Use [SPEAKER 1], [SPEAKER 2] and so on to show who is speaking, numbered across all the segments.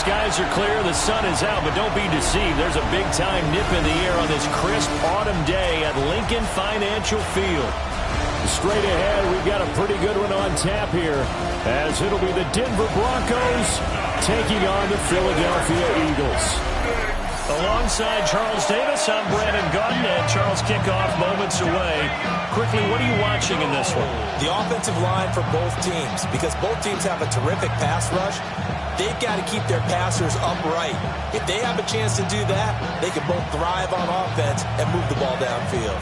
[SPEAKER 1] skies are clear, the sun is out, but don't be deceived. There's a big-time nip in the air on this crisp autumn day at Lincoln Financial Field. Straight ahead, we've got a pretty good one on tap here, as it'll be the Denver Broncos taking on the Philadelphia Eagles. Alongside Charles Davis, I'm Brandon Gordon, and Charles, kickoff moments away. Quickly, what are you watching in this one?
[SPEAKER 2] The offensive line for both teams, because both teams have a terrific pass rush. They've got to keep their passers upright. If they have a chance to do that, they can both thrive on offense and move the ball downfield.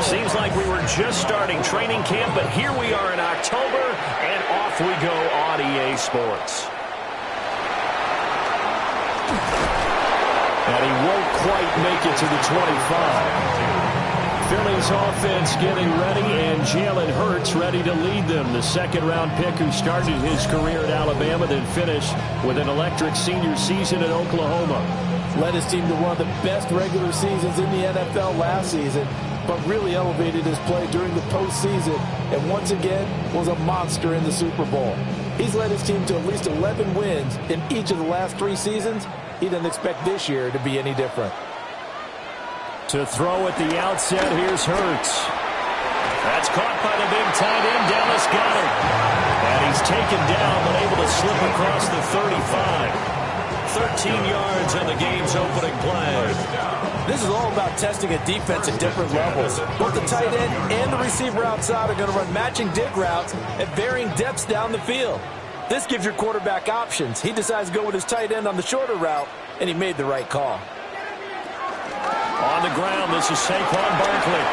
[SPEAKER 1] Seems like we were just starting training camp, but here we are in October, and off we go on EA Sports. And he won't quite make it to the 25. Philly's offense getting ready, and Jalen Hurts ready to lead them. The second-round pick who started his career at Alabama, then finished with an electric senior season at Oklahoma.
[SPEAKER 3] Led his team to one of the best regular seasons in the NFL last season, but really elevated his play during the postseason, and once again was a monster in the Super Bowl. He's led his team to at least 11 wins in each of the last 3 seasons. He doesn't expect this year to be any different.
[SPEAKER 1] To throw at the outset, here's Hurts. That's caught by the big tight end, Dallas Goedert. And he's taken down, but able to slip across the 35. 13 yards on the game's opening play.
[SPEAKER 3] This is all about testing a defense at different levels. Both the tight end and the receiver outside are going to run matching dig routes at varying depths down the field. This gives your quarterback options. He decides to go with his tight end on the shorter route, and he made the right call.
[SPEAKER 1] On the ground, this is Saquon Barkley.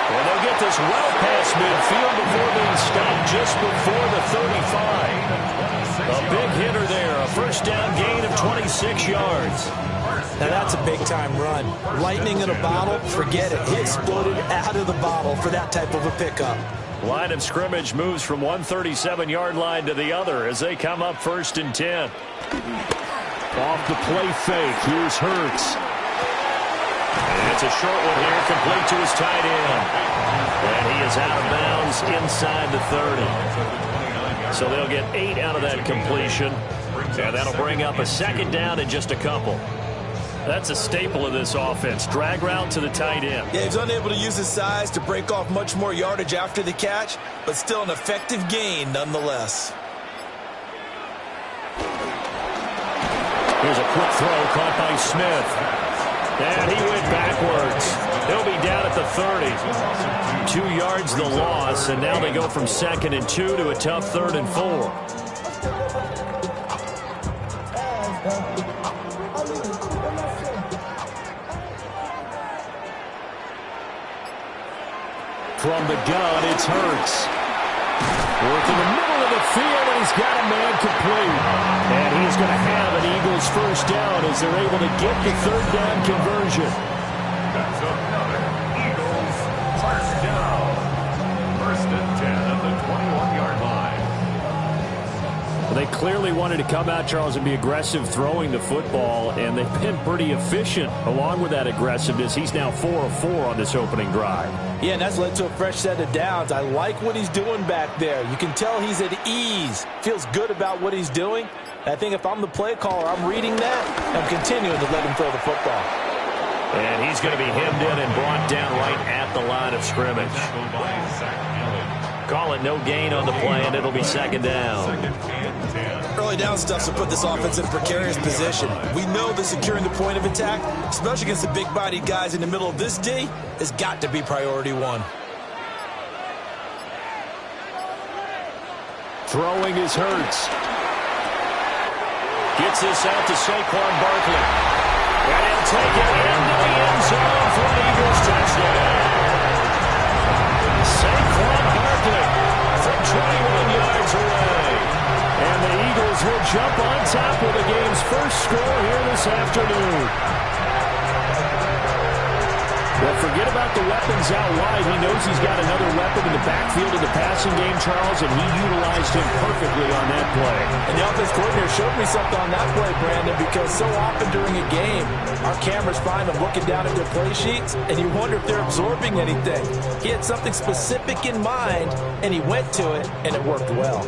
[SPEAKER 1] Well, they'll get this well past midfield before being stopped just before the 35. A big hitter there, a first down gain of 26 yards.
[SPEAKER 2] Now that's a big-time run. Lightning in a bottle, forget it. He exploded out of the bottle for that type of a pickup.
[SPEAKER 1] Line of scrimmage moves from one 37-yard line to the other as they come up 1st and 10. Off the play fake, here's Hurts. And it's a short one here, complete to his tight end. And he is out of bounds inside the 30. So they'll get 8 out of that completion. And that'll bring up a second down in just a couple. That's a staple of this offense. Drag route to the tight end.
[SPEAKER 2] Yeah, he's unable to use his size to break off much more yardage after the catch, but still an effective gain nonetheless.
[SPEAKER 1] Here's a quick throw caught by Smith. And he went backwards. He'll be down at the 30. 2 yards the loss, and now they go from 2nd and 2 to a tough 3rd and 4. From the gun, it's Hurts. Work in the middle of the field, and he's got a man complete. And he's going to have an Eagles first down as they're able to get the 3rd down conversion.
[SPEAKER 4] That's another Eagles first down. 1st and 10 at the 21-yard line.
[SPEAKER 1] Well, they clearly wanted to come out, Charles, and be aggressive throwing the football, and they've been pretty efficient along with that aggressiveness. He's now 4 of 4 on this opening drive.
[SPEAKER 3] Yeah, and that's led to a fresh set of downs. I like what he's doing back there. You can tell he's at ease. Feels good about what he's doing. I think if I'm the play caller, I'm reading that. I'm continuing to let him throw the football.
[SPEAKER 1] And he's going to be hemmed in and brought down right at the line of scrimmage. Call it no gain on the play, and it'll be 2nd down.
[SPEAKER 2] Early down stuff to put this offense in a precarious position. We know that securing the point of attack, especially against the big-bodied guys in the middle of this D, has got to be priority 1.
[SPEAKER 1] Throwing is Hurts. Gets this out to Saquon Barkley. And he'll take it into the end zone for an Eagles touchdown. Saquon Barkley from 21 yards away. And the Eagles will jump on top of the game's first score here this afternoon. Well, forget about the weapons out wide. He knows he's got another weapon in the backfield of the passing game, Charles, and he utilized him perfectly on that play.
[SPEAKER 3] And the offense coordinator showed me something on that play, Brandon, because so often during a game, our cameras find them looking down at their play sheets, and you wonder if they're absorbing anything. He had something specific in mind, and he went to it, and it worked well.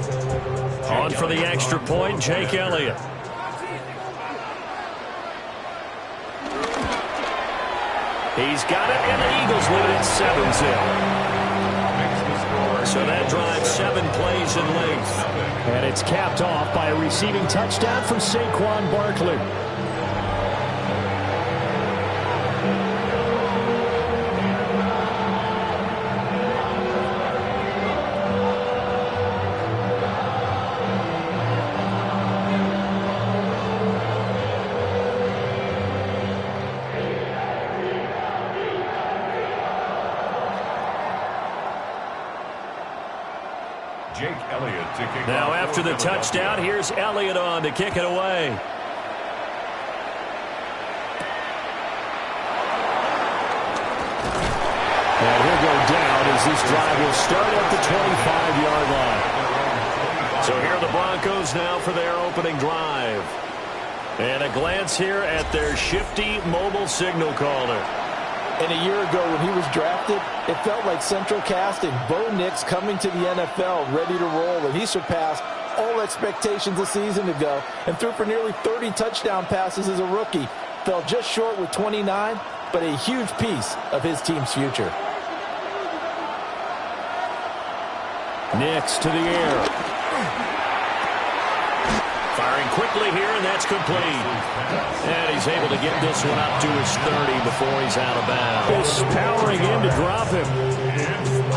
[SPEAKER 1] On for the extra point, Jake Elliott. He's got it, and the Eagles lead at 7-0. So that drives 7 plays in length. And it's capped off by a receiving touchdown from Saquon Barkley. Now after the touchdown, here's Elliott on to kick it away. And he'll go down as this drive will start at the 25-yard line. So here are the Broncos now for their opening drive. And a glance here at their shifty mobile signal caller.
[SPEAKER 3] And a year ago when he was drafted, it felt like central casting. Bo Nix coming to the NFL ready to roll, and he surpassed all expectations a season ago and threw for nearly 30 touchdown passes as a rookie. Fell just short with 29, but a huge piece of his team's future.
[SPEAKER 1] Nix to the air. Firing quickly here, and that's complete. And he's able to get this one up to his 30 before he's out of bounds. Just powering in to drop him.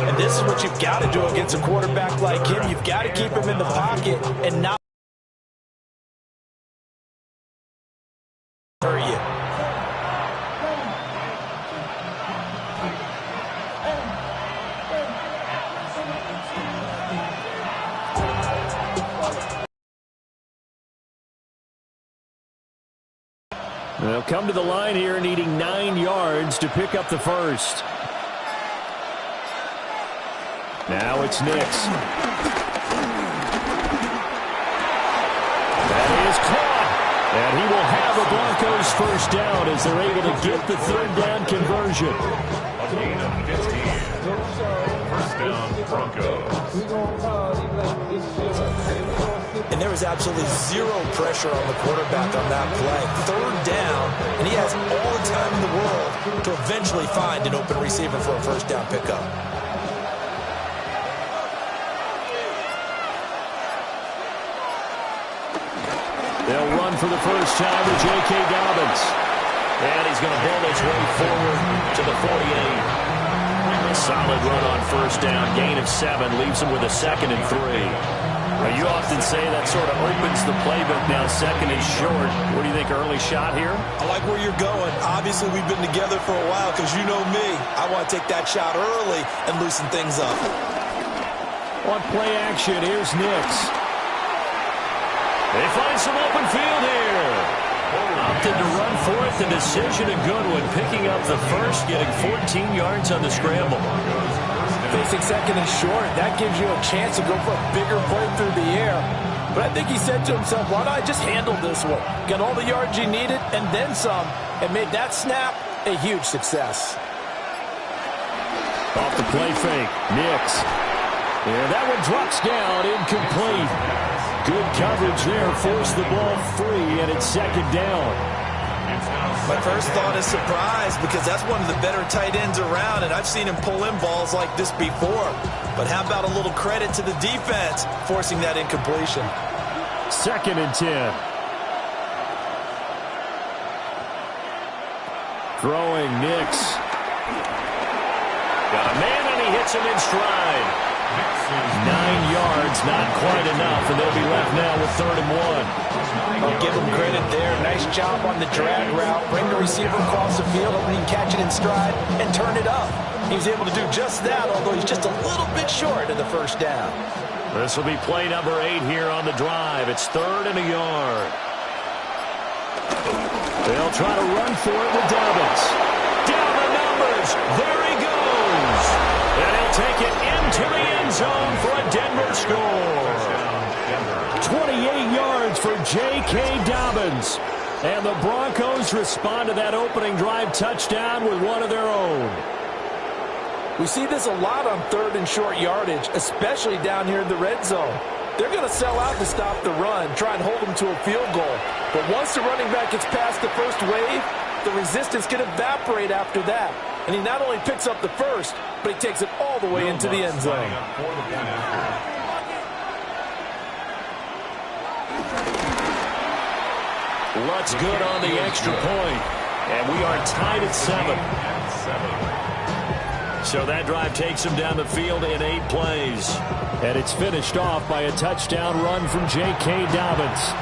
[SPEAKER 3] And this is what you've got to do against a quarterback like him. You've got to keep him in the pocket and not hurt you.
[SPEAKER 1] They'll come to the line here needing 9 yards to pick up the first. Now it's Nix. That is caught. And he will have the Broncos first down as they're able to get the third down conversion.
[SPEAKER 4] A gain of 15. First down, Broncos.
[SPEAKER 2] And there was absolutely zero pressure on the quarterback on that play. Third down, and he has all the time in the world to eventually find an open receiver for a first down pickup.
[SPEAKER 1] They'll run for the first time with J.K. Dobbins. And he's going to build his way forward to the 48. A solid run on first down. Gain of 7 leaves him with a 2nd and 3. You often say that sort of opens the playbook now. 2nd and short. What do you think, early shot here?
[SPEAKER 2] I like where you're going. Obviously, we've been together for a while because you know me. I want to take that shot early and loosen things up.
[SPEAKER 1] On play action, here's Nix. They find some open field here. Opted to run for it. The decision a good one. Picking up the first, getting 14 yards on the scramble.
[SPEAKER 3] Facing 2nd and short, that gives you a chance to go for a bigger play through the air. But I think he said to himself, why don't I just handle this one? Got all the yards he needed and then some, and made that snap a huge success.
[SPEAKER 1] Off the play fake, Nix. Yeah, that one drops down, incomplete. Good coverage there, forced the ball free, and it's 2nd down.
[SPEAKER 2] My first thought is surprise because that's one of the better tight ends around, and I've seen him pull in balls like this before. But how about a little credit to the defense forcing that incompletion?
[SPEAKER 1] 2nd and 10. Throwing Nix. Got a man, and he hits him in stride. 9 yards, not quite enough, and they'll be left now with 3rd and 1.
[SPEAKER 3] I'll give him credit there. Nice job on the drag route. Bring the receiver across the field, hoping he can catch it in stride and turn it up. He was able to do just that, although he's just a little bit short of the first down.
[SPEAKER 1] This will be play number 8 here on the drive. It's 3rd and a yard. They'll try to run for it with Dobbins. Down the numbers. J.K. Dobbins. And the Broncos respond to that opening drive touchdown with one of their own.
[SPEAKER 3] We see this a lot on third and short yardage, especially down here in the red zone. They're going to sell out to stop the run, try and hold them to a field goal. But once the running back gets past the first wave, the resistance can evaporate after that. And he not only picks up the first, but he takes it all the way into the end zone.
[SPEAKER 1] Luck's good on the extra point. And we are tied at 7. So that drive takes him down the field in 8 plays. And it's finished off by a touchdown run from J.K. Dobbins.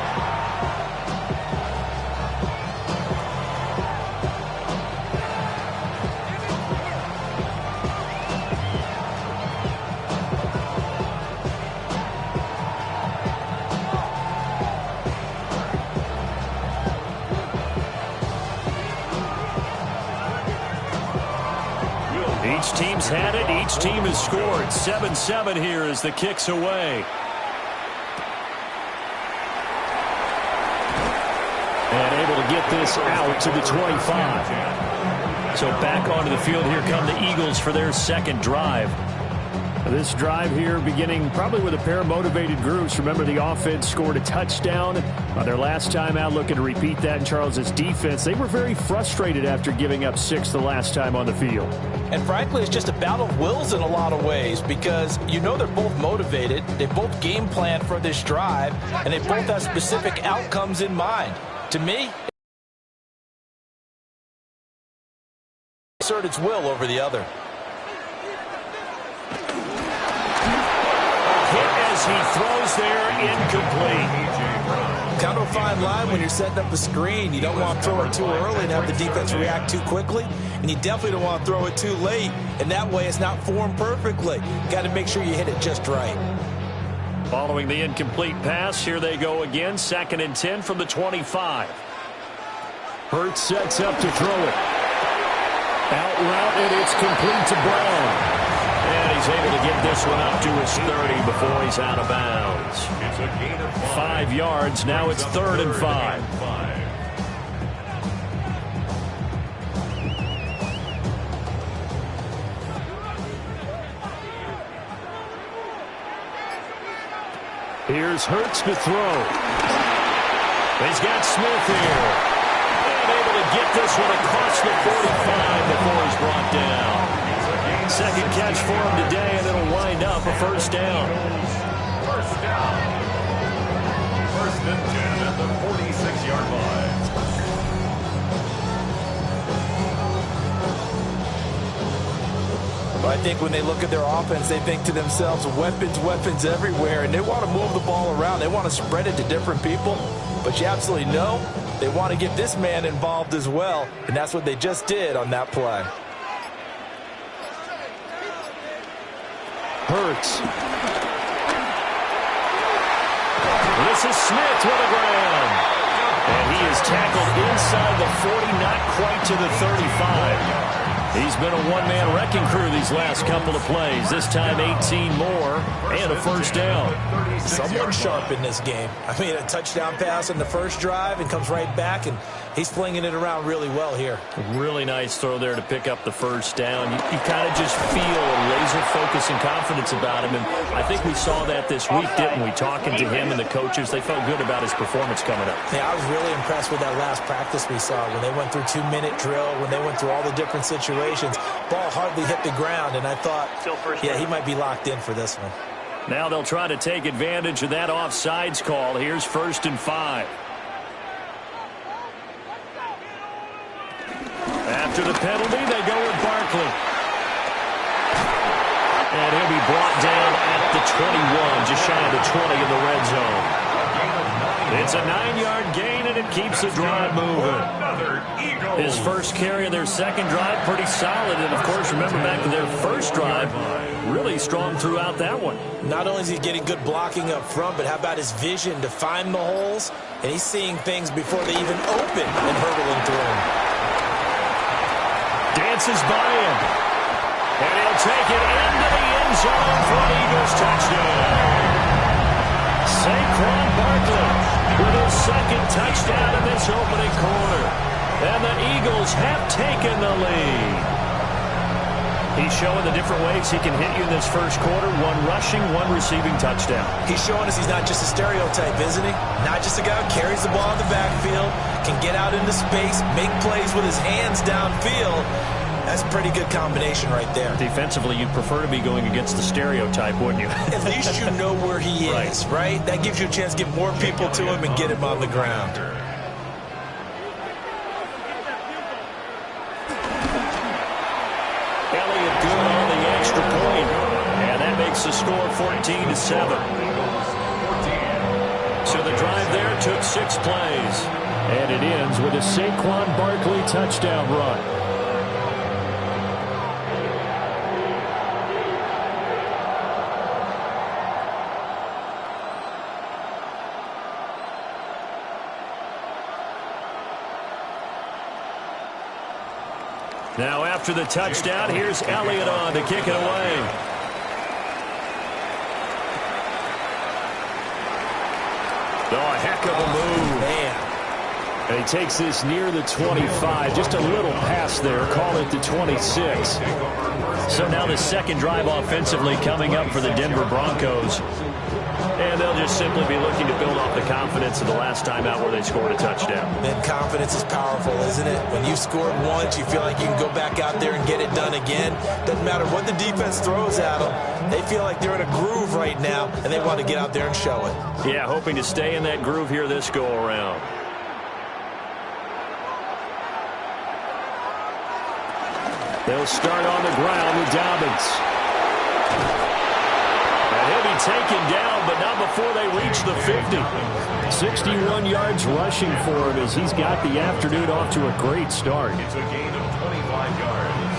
[SPEAKER 1] Each team's had it. Each team has scored. 7-7 here as the kick's away. And able to get this out to the 25. So back onto the field, here come the Eagles for their second drive. This drive here beginning probably with a pair of motivated groups. Remember, the offense scored a touchdown their last time out, looking to repeat that in Charles's defense. They were very frustrated after giving up 6 the last time on the field.
[SPEAKER 3] And frankly, it's just a battle of wills in a lot of ways because you know they're both motivated. They both game plan for this drive, and they both have specific outcomes in mind. To me, assert its will over the other.
[SPEAKER 1] As he throws there, incomplete.
[SPEAKER 2] Kind of a fine line when you're setting up the screen. You don't want to throw it too early and have the defense react too quickly, and you definitely don't want to throw it too late, and that way it's not formed perfectly. Got to make sure you hit it just right.
[SPEAKER 1] Following the incomplete pass, here they go again. 2nd and 10 from the 25. Hurts sets up to throw it. Out route, and it's complete to Brown. And he's able to get this one up to his 30 before he's out of bounds. 5 yards. Now it's 3rd and 5. Here's Hurts to throw. He's got Smith here. And able to get this one across the 45 before he's brought down. Second catch for him today, and it'll wind up a first down.
[SPEAKER 4] First down. 1st and 10 at the 46-yard line.
[SPEAKER 3] I think when they look at their offense, they think to themselves, weapons, weapons everywhere, and they want to move the ball around. They want to spread it to different people, but you absolutely know they want to get this man involved as well, and that's what they just did on that play.
[SPEAKER 1] Hurts. This is Smith with a grab. And he is tackled inside the 40, not quite to the 35. He's been a one-man wrecking crew these last couple of plays. This time 18 more and a first down.
[SPEAKER 2] Someone sharp in this game. I mean, a touchdown pass in the first drive and comes right back, and he's flinging it around really well here.
[SPEAKER 1] Really nice throw there to pick up the first down. You kind of just feel a laser focus and confidence about him, and I think we saw that this week, didn't we? Talking to him and the coaches, they felt good about his performance coming up.
[SPEAKER 2] Yeah, I was really impressed with that last practice we saw when they went through 2-minute drill, when they went through all the different situations. Ball hardly hit the ground, and I thought, yeah, he might be locked in for this one.
[SPEAKER 1] Now they'll try to take advantage of that offsides call. Here's 1st and 5. After the penalty, they go with Barkley. And he'll be brought down at the 21, just shy of the 20 in the red zone. It's a 9-yard gain, and it keeps the drive moving. His first carry of their second drive, pretty solid. And, of course, remember back to their first drive, really strong throughout that one.
[SPEAKER 2] Not only is he getting good blocking up front, but how about his vision to find the holes? And he's seeing things before they even open and hurdling through them.
[SPEAKER 1] Dances by him. And he'll take it into the end zone for an Eagles touchdown. Saquon Barkley. with his second touchdown in this opening quarter. And the Eagles have taken the lead. He's showing the different ways he can hit you in this first quarter. One rushing, one receiving touchdown.
[SPEAKER 2] He's showing us he's not just a stereotype, isn't he? Not just a guy who carries the ball in the backfield, can get out into space, make plays with his hands downfield. That's a pretty good combination right there.
[SPEAKER 1] Defensively, you'd prefer to be going against the stereotype, wouldn't you?
[SPEAKER 2] At least you know where he is, right? That gives you a chance to get more people to him and get him on the ground.
[SPEAKER 1] Elliott good on the extra point, and that makes the score 14-7. So the drive there took 6 plays, and it ends with a Saquon Barkley touchdown run. Now after the touchdown, here's Elliott on to kick it away. Oh, a heck of a move.
[SPEAKER 2] Man.
[SPEAKER 1] And he takes this near the 25. Just a little pass there. Call it the 26. So now the second drive offensively coming up for the Denver Broncos. And they'll just simply be looking to build off the confidence of the last time out where they scored a touchdown.
[SPEAKER 2] Man, confidence is powerful, isn't it? When you scored once, you feel like you can go back out there and get it done again. Doesn't matter what the defense throws at them. They feel like they're in a groove right now, and they want to get out there and show it.
[SPEAKER 1] Yeah, hoping to stay in that groove here this go-around. They'll start on the ground with Dobbins. He'll be taken down, but not before they reach the 50. 61 yards rushing for him as he's got the afternoon off to a great start.
[SPEAKER 4] It's a gain of 25 yards.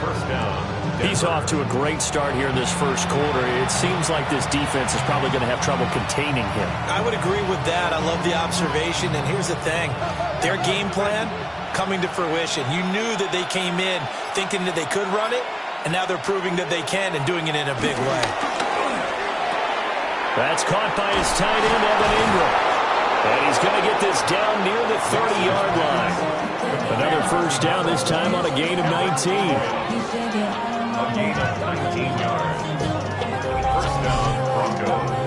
[SPEAKER 4] First down.
[SPEAKER 1] He's off to a great start here in this first quarter. It seems like this defense is probably going to have trouble containing him.
[SPEAKER 2] I would agree with that. I love the observation. And here's the thing. Their game plan coming to fruition. You knew that they came in thinking that they could run it, and now they're proving that they can and doing it in a big way.
[SPEAKER 1] That's caught by his tight end, Evan Ingram. And he's going to get this down near the 30-yard line. Another first down, this time on a gain of 19.
[SPEAKER 4] A gain of 19 yards. First down, Broncos.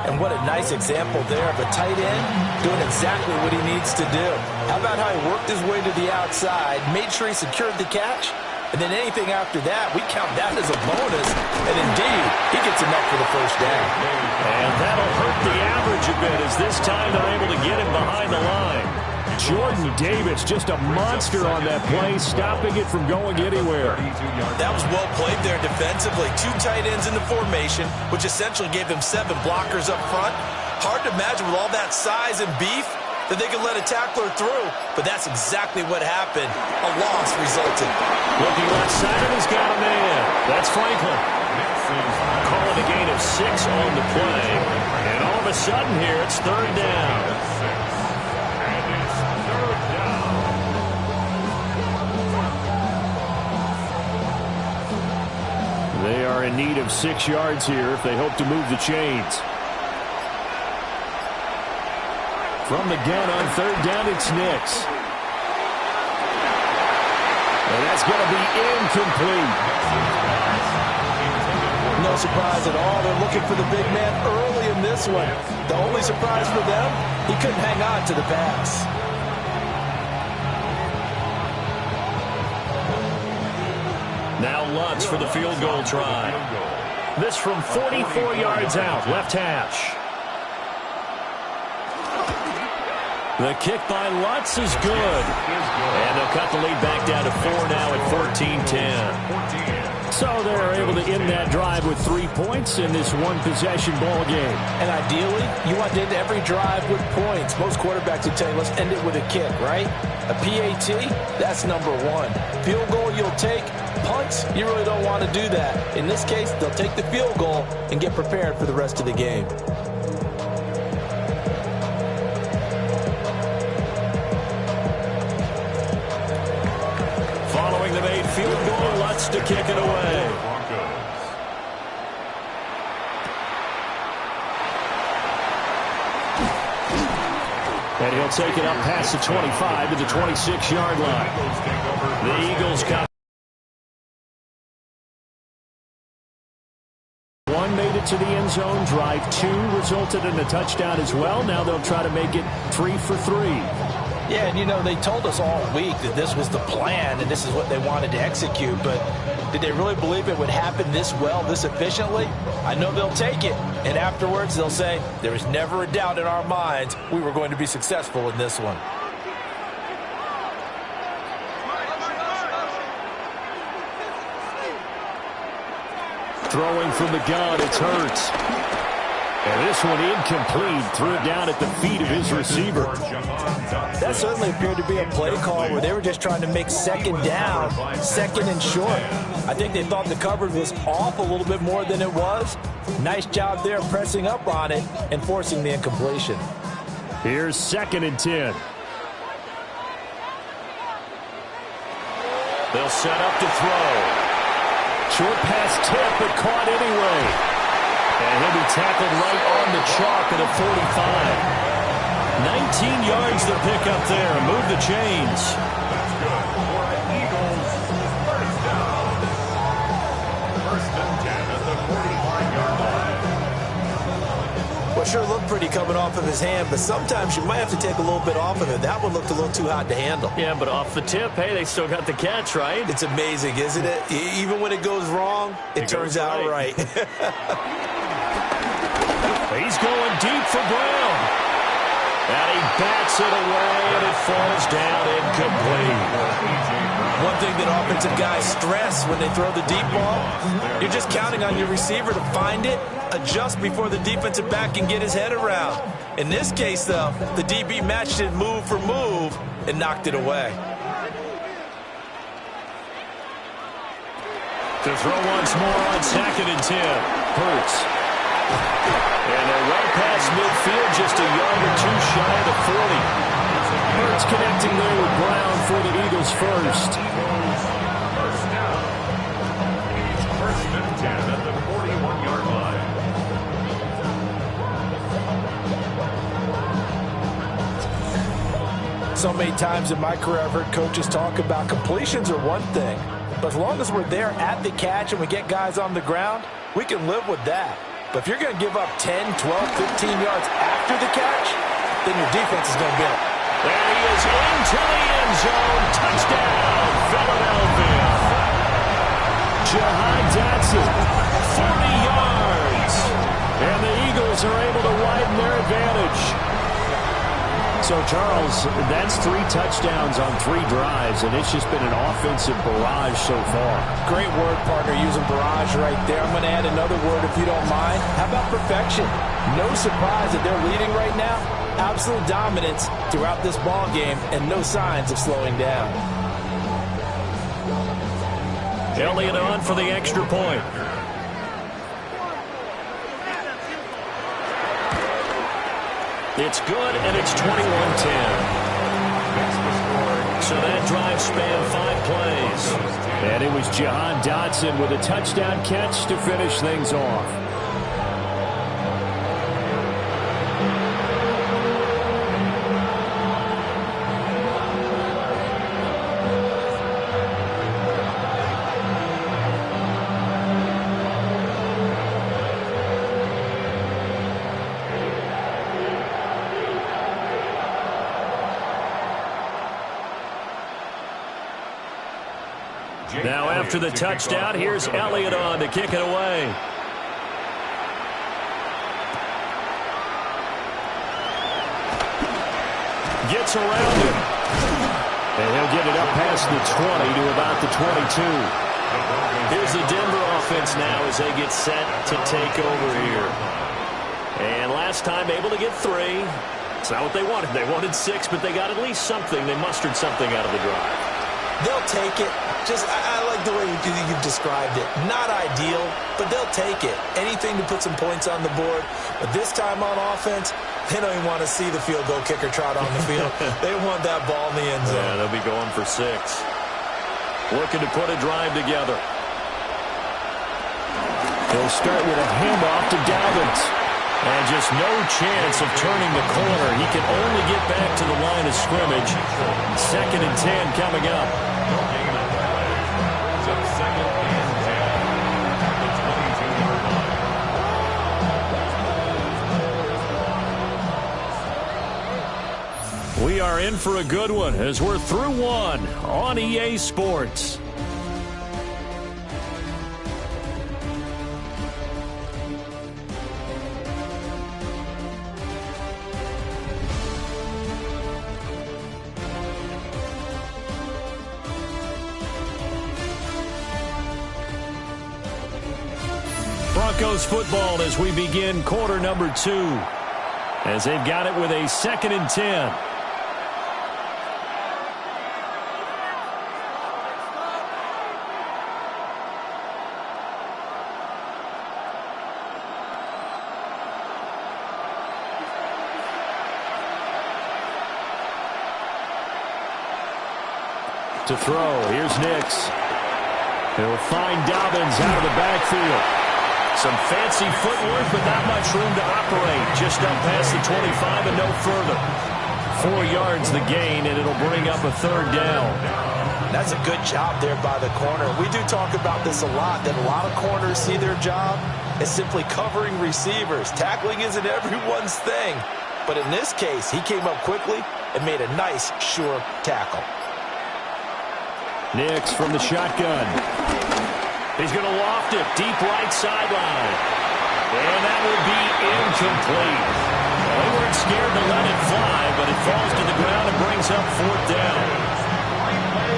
[SPEAKER 2] And what a nice example there of a tight end doing exactly what he needs to do. How about how he worked his way to the outside, made sure he secured the catch, and then anything after that, we count that as a bonus. And indeed, he gets enough for the first down.
[SPEAKER 1] And that'll hurt the average a bit as this time they're able to get him behind the line. Jordan Davis, just a monster on that play, stopping it from going anywhere.
[SPEAKER 2] That was well played there defensively. 2 tight ends in the formation, which essentially gave them 7 blockers up front. Hard to imagine with all that size and beef that they could let a tackler through, but that's exactly what happened. A loss resulted.
[SPEAKER 1] Looking left side, and he's got a man. That's Franklin. Calling a gain of 6 on the play. And all of a sudden here, it's third down. They are in need of 6 yards here if they hope to move the chains. From the gun on third down, it's Nix. And that's going to be incomplete.
[SPEAKER 3] No surprise at all. They're looking for the big man early in this one. The only surprise for them, he couldn't hang on to the pass.
[SPEAKER 1] Now Lutz for the field goal try. This from 44 yards out, left hash. The kick by Lutz is good. And they'll cut the lead back down to 4 now at 14-10. So they're able to end that drive with 3 points in this one-possession ball game.
[SPEAKER 3] And ideally, you want to end every drive with points. Most quarterbacks would tell you, let's end it with a kick, right? A PAT, that's number 1. Field goal you'll take. Punts, you really don't want to do that. In this case, they'll take the field goal and get prepared for the rest of the game.
[SPEAKER 1] Following the made field goal. Lutz to kick it away. And he'll take it up past the 25 to the 26-yard line. The Eagles got one, made it to the end zone. Drive 2 resulted in a touchdown as well. Now they'll try to make it 3 for 3.
[SPEAKER 3] Yeah, and you know, they told us all week that this was the plan and this is what they wanted to execute, but did they really believe it would happen this well, this efficiently? I know they'll take it, and afterwards they'll say, there was never a doubt in our minds we were going to be successful in this one.
[SPEAKER 1] Throwing from the gun, it's Hurts. And this one incomplete. Threw it down at the feet of his receiver.
[SPEAKER 3] That certainly appeared to be a play call where they were just trying to make second down, second and short. I think they thought the coverage was off a little bit more than it was. Nice job there pressing up on it and forcing the incompletion.
[SPEAKER 1] Here's 2nd and 10. They'll set up to throw. Short pass tip, but caught anyway. And he'll be tackled right on the chalk at a 45. 19 yards to pick up there. Move the chains.
[SPEAKER 4] That's good for an Eagles first down. First and 10 at the 45-yard line.
[SPEAKER 2] Well, sure looked pretty coming off of his hand, but sometimes you might have to take a little bit off of it. That one looked a little too hot to handle.
[SPEAKER 1] Yeah, but off the tip, hey, they still got the catch, right?
[SPEAKER 2] It's amazing, isn't it? Even when it goes wrong, it turns out right.
[SPEAKER 1] He's going deep for Brown. And he bats it away, and it falls down incomplete.
[SPEAKER 2] One thing that offensive guys stress when they throw the deep ball, you're just counting on your receiver to find it, adjust before the defensive back can get his head around. In this case, though, the DB matched it move for move and knocked it away.
[SPEAKER 1] To throw once more on 2nd and 10. Hurts. And they're right past midfield, just a yard or two shy of the 40. Hurts connecting there with Brown for the Eagles first.
[SPEAKER 4] First down. He's 1st and 10 at the 41-yard line.
[SPEAKER 3] So many times in my career I've heard coaches talk about completions are one thing, but as long as we're there at the catch and we get guys on the ground, we can live with that. But if you're going to give up 10, 12, 15 yards after the catch, then your defense is going to be up.
[SPEAKER 1] There he is into the end zone. Touchdown, Philadelphia. Jahan Dotson, 40 yards. And the Eagles are able to widen their advantage. So, Charles, that's 3 touchdowns on 3 drives, and it's just been an offensive barrage so far.
[SPEAKER 3] Great word, partner, using barrage right there. I'm going to add another word if you don't mind. How about perfection? No surprise that they're leading right now. Absolute dominance throughout this ball game and no signs of slowing down.
[SPEAKER 1] Elliott on for the extra point. It's good, and it's 21-10. So that drive spanned 5 plays. And it was Jahan Dotson with a touchdown catch to finish things off. Now after the touchdown, here's Elliott on to kick it away. Gets around him. And he'll get it up past the 20 to about the 22. Here's the Denver offense now as they get set to take over here. And last time able to get 3. It's not what they wanted. They wanted 6, but they got at least something. They mustered something out of the drive.
[SPEAKER 2] They'll take it. I like the way you've described it. Not ideal, but they'll take it. Anything to put some points on the board. But this time on offense, they don't even want to see the field goal kicker trot on the field. They want that ball in the end zone.
[SPEAKER 1] Yeah, they'll be going for 6. looking to put a drive together. He'll start with a handoff to Dobbins. And just no chance of turning the corner. He can only get back to the line of scrimmage. 2nd and 10 coming up.
[SPEAKER 4] So 2nd and 10 at the 22-yard line.
[SPEAKER 1] We are in for a good one as we're through one on EA Sports. Broncos football as we begin quarter number 2. As they've got it with a 2nd and 10. To throw, here's Nix. He'll find Dobbins out of the backfield. Some fancy footwork, but not much room to operate. Just up past the 25 and no further. 4 yards the gain, and it'll bring up a 3rd down.
[SPEAKER 2] That's a good job there by the corner. We do talk about this a lot, that a lot of corners see their job as simply covering receivers. Tackling isn't everyone's thing. But in this case, he came up quickly and made a nice, sure tackle.
[SPEAKER 1] Nix from the shotgun. He's going to loft it deep right sideline. And that will be incomplete. They weren't scared to let it fly, but it falls to the ground and brings up 4th down.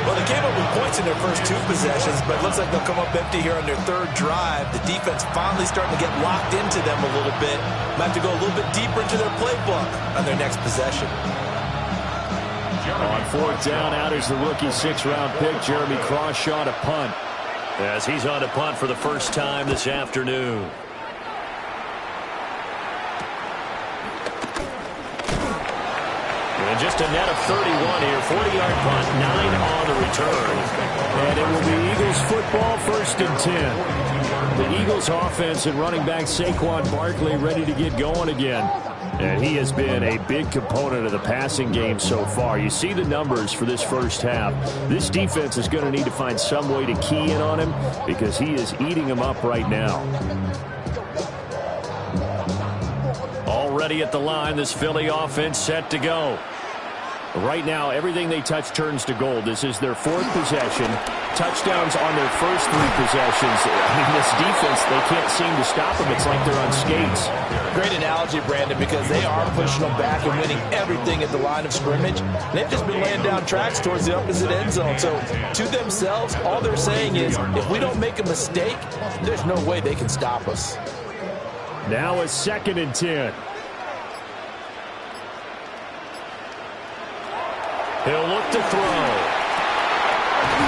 [SPEAKER 2] Well, they came up with points in their first 2 possessions, but it looks like they'll come up empty here on their 3rd drive. The defense finally starting to get locked into them a little bit. Might have to go a little bit deeper into their playbook on their next possession.
[SPEAKER 1] On 4th down, out is the rookie 6th-round pick, Jeremy Crawshaw, to punt. As he's on to punt for the first time this afternoon. And just a net of 31 here. 40-yard punt, 9 on the return. And it will be Eagles football, 1st and 10. The Eagles offense and running back Saquon Barkley ready to get going again. And he has been a big component of the passing game so far. You see the numbers for this first half. This defense is going to need to find some way to key in on him because he is eating them up right now. Already at the line, this Philly offense set to go. Right now, everything they touch turns to gold. This is their 4th possession. Touchdowns on their first 3 possessions. I mean, this defense, they can't seem to stop them. It's like they're on skates.
[SPEAKER 2] Great analogy, Brandon, because they are pushing them back and winning everything at the line of scrimmage. They've just been laying down tracks towards the opposite end zone. So, to themselves, all they're saying is, if we don't make a mistake, there's no way they can stop us.
[SPEAKER 1] Now a 2nd and 10. He'll look to throw.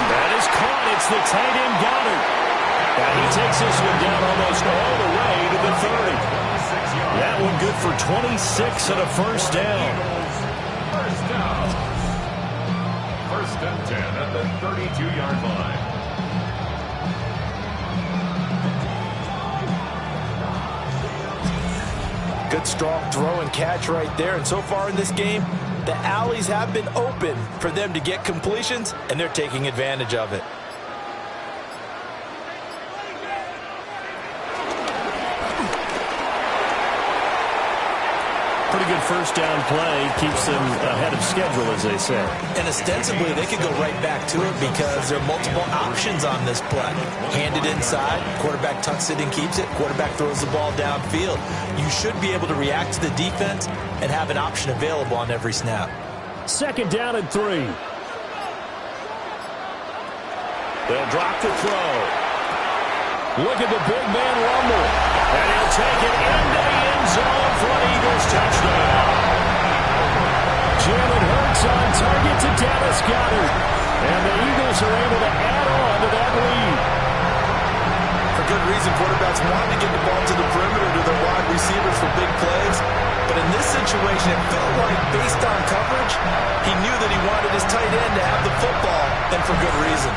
[SPEAKER 1] That is caught. It's the tight end Goddard. And he takes this one down almost all the way to the 30. That one good for 26 and a 1st down.
[SPEAKER 4] 1st and 10 at the 32-yard line.
[SPEAKER 2] Good strong throw and catch right there. And so far in this game, the alleys have been open for them to get completions, and they're taking advantage of it.
[SPEAKER 1] Pretty good 1st down play. Keeps them ahead of schedule, as they say.
[SPEAKER 2] And ostensibly, they could go right back to it because there are multiple options on this play. Hand it inside, quarterback tucks it and keeps it, quarterback throws the ball downfield. You should be able to react to the defense and have an option available on every snap.
[SPEAKER 1] 2nd down and 3. They'll drop the throw. Look at the big man rumble. And he'll take it into the end zone for an Eagles touchdown. Jalen Hurts on target to Dallas Goedert. And the Eagles are able to add on to that lead.
[SPEAKER 2] For good reason, quarterbacks want to get the ball to the perimeter to their wide receivers for big plays. But in this situation, it felt like, based on coverage, he knew that he wanted his tight end to have the football, and for good reason.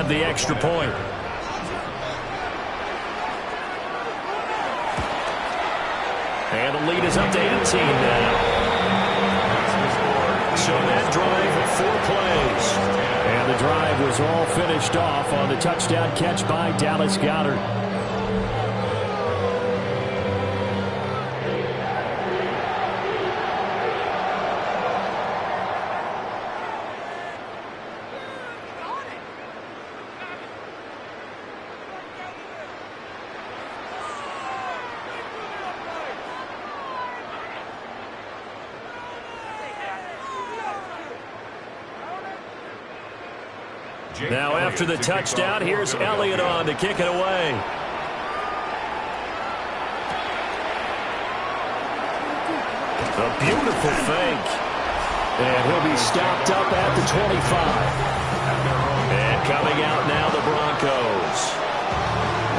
[SPEAKER 1] the extra point. And the lead is up to 18 now. So that drive, 4 plays. And the drive was all finished off on the touchdown catch by Dallas Goedert. Now after the touchdown, here's Elliott on to kick it away. A beautiful fake. And he'll be stopped up at the 25. And coming out now, the Broncos.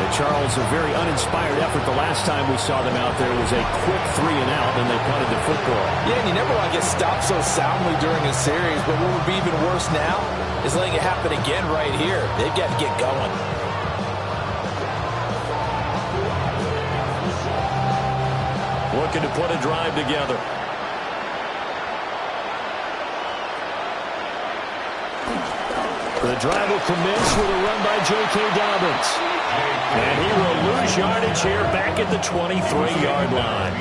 [SPEAKER 1] And Charles, a very uninspired effort. The last time we saw them out there was a quick 3 and out, and they punted the football.
[SPEAKER 3] Yeah, and you never want to get stopped so soundly during a series, but what would be even worse now is letting it happen again right here. They've got to get going.
[SPEAKER 1] Looking to put a drive together. The drive will commence with a run by J.K. Dobbins. And he will lose yardage here back at the 23-yard line.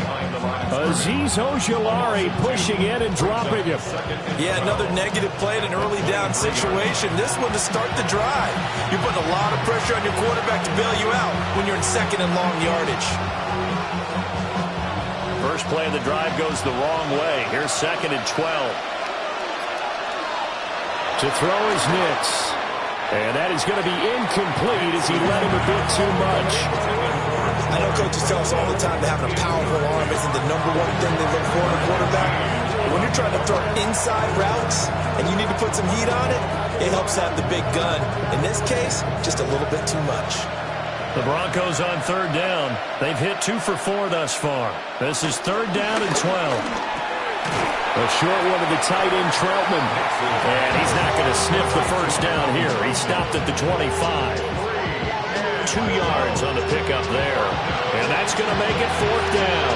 [SPEAKER 1] Azeez Ojulari pushing in and dropping him.
[SPEAKER 2] Yeah, another negative play in an early down situation. This one to start the drive. You're putting a lot of pressure on your quarterback to bail you out when you're in second and long yardage.
[SPEAKER 1] First play of the drive goes the wrong way. Here's 2nd and 12. To throw is Nix. And that is going to be incomplete as he led him a bit too much.
[SPEAKER 2] I know coaches tell us all the time that having a powerful arm isn't the #1 thing they look for in a quarterback. But when you're trying to throw inside routes and you need to put some heat on it, it helps have the big gun. In this case, just a little bit too much.
[SPEAKER 1] The Broncos on 3rd down. They've hit 2 for 4 thus far. This is 3rd down and 12. A short one to the tight end, Troutman. And he's not going to sniff the first down here. He stopped at the 25. 2 yards on the pickup there. And that's going to make it 4th down.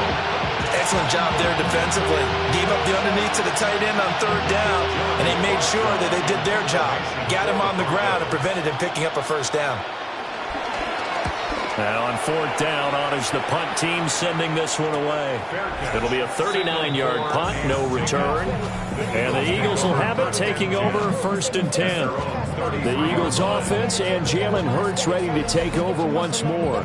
[SPEAKER 2] Excellent job there defensively. Gave up the underneath to the tight end on 3rd down, and they made sure that they did their job. Got him on the ground and prevented him picking up a first down.
[SPEAKER 1] Now on 4th down, honors the punt team sending this one away. It'll be a 39-yard punt, no return. And the Eagles will have it, taking over 1st and 10. The Eagles offense and Jalen Hurts ready to take over once more.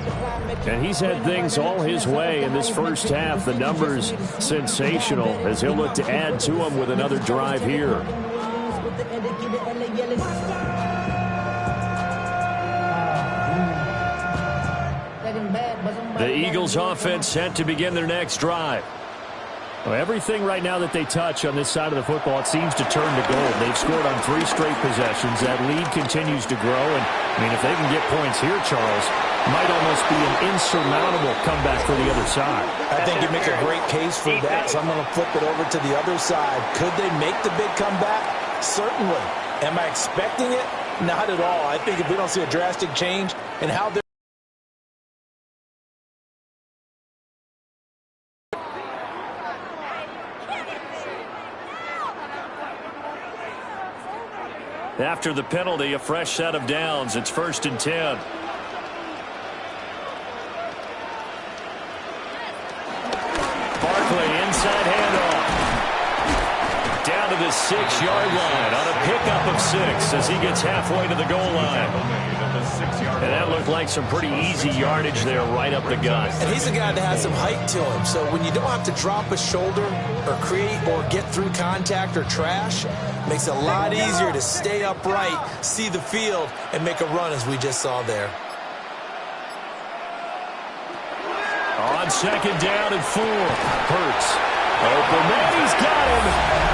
[SPEAKER 1] And he's had things all his way in this first half. The numbers sensational as he'll look to add to them with another drive here. The Eagles offense set to begin their next drive. Well, everything right now that they touch on this side of the football, it seems to turn to gold. They've scored on 3 straight possessions. That lead continues to grow. And, I mean, if they can get points here, Charles, might almost be an insurmountable comeback for the other side.
[SPEAKER 2] I think you make a great case for that, so I'm going to flip it over to the other side. Could they make the big comeback? Certainly. Am I expecting it? Not at all. I think if we don't see a drastic change in how they're
[SPEAKER 1] after the penalty, a fresh set of downs. It's 1st and 10. Barkley, inside handoff. Down to the 6-yard line on a pickup of 6 as he gets halfway to the goal line. And that looked like some pretty easy yardage there right up the gut.
[SPEAKER 2] And he's a guy that has some height to him, so when you don't have to drop a shoulder or create or get through contact or trash, makes it a lot easier to stay upright, see the field, and make a run as we just saw there.
[SPEAKER 1] On 2nd down and 4. Hurts. Open man, he's got him.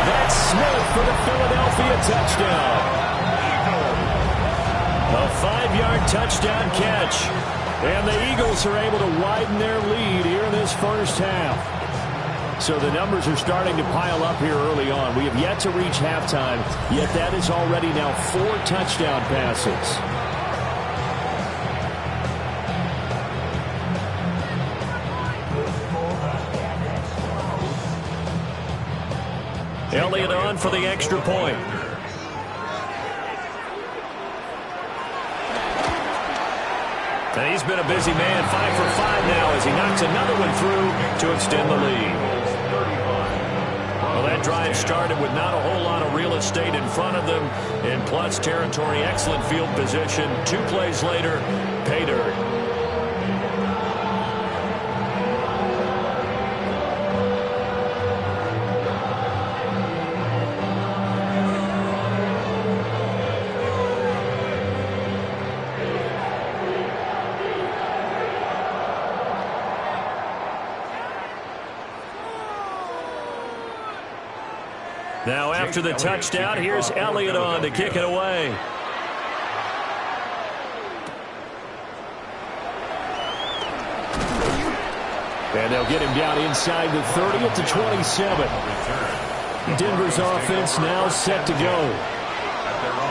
[SPEAKER 1] That's Smith for the Philadelphia touchdown. A 5-yard touchdown catch. And the Eagles are able to widen their lead here in this first half. So the numbers are starting to pile up here early on. We have yet to reach halftime, yet that is already now 4 touchdown passes. Elliott on for the extra point. And he's been a busy man, 5 for 5 now as he knocks another one through to extend the lead. Well, that drive started with not a whole lot of real estate in front of them. In plus territory, excellent field position. 2 plays later, pay dirt. Now after the touchdown, here's Elliott on to kick it away. And they'll get him down inside the 30 at the 27. Denver's offense now set to go.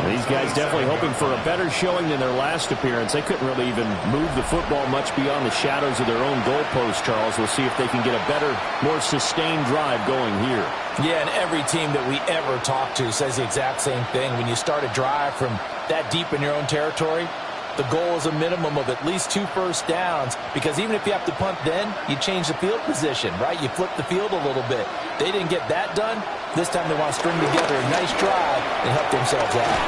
[SPEAKER 1] These guys definitely hoping for a better showing than their last appearance. They couldn't really even move the football much beyond the shadows of their own goalpost, Charles. We'll see if they can get a better, more sustained drive going here.
[SPEAKER 2] Yeah, and every team that we ever talk to says the exact same thing. When you start a drive from that deep in your own territory, the goal is a minimum of at least 2 first downs, because even if you have to punt then, you change the field position, right? You flip the field a little bit. They didn't get that done. This time they want to string together a nice drive and help themselves out.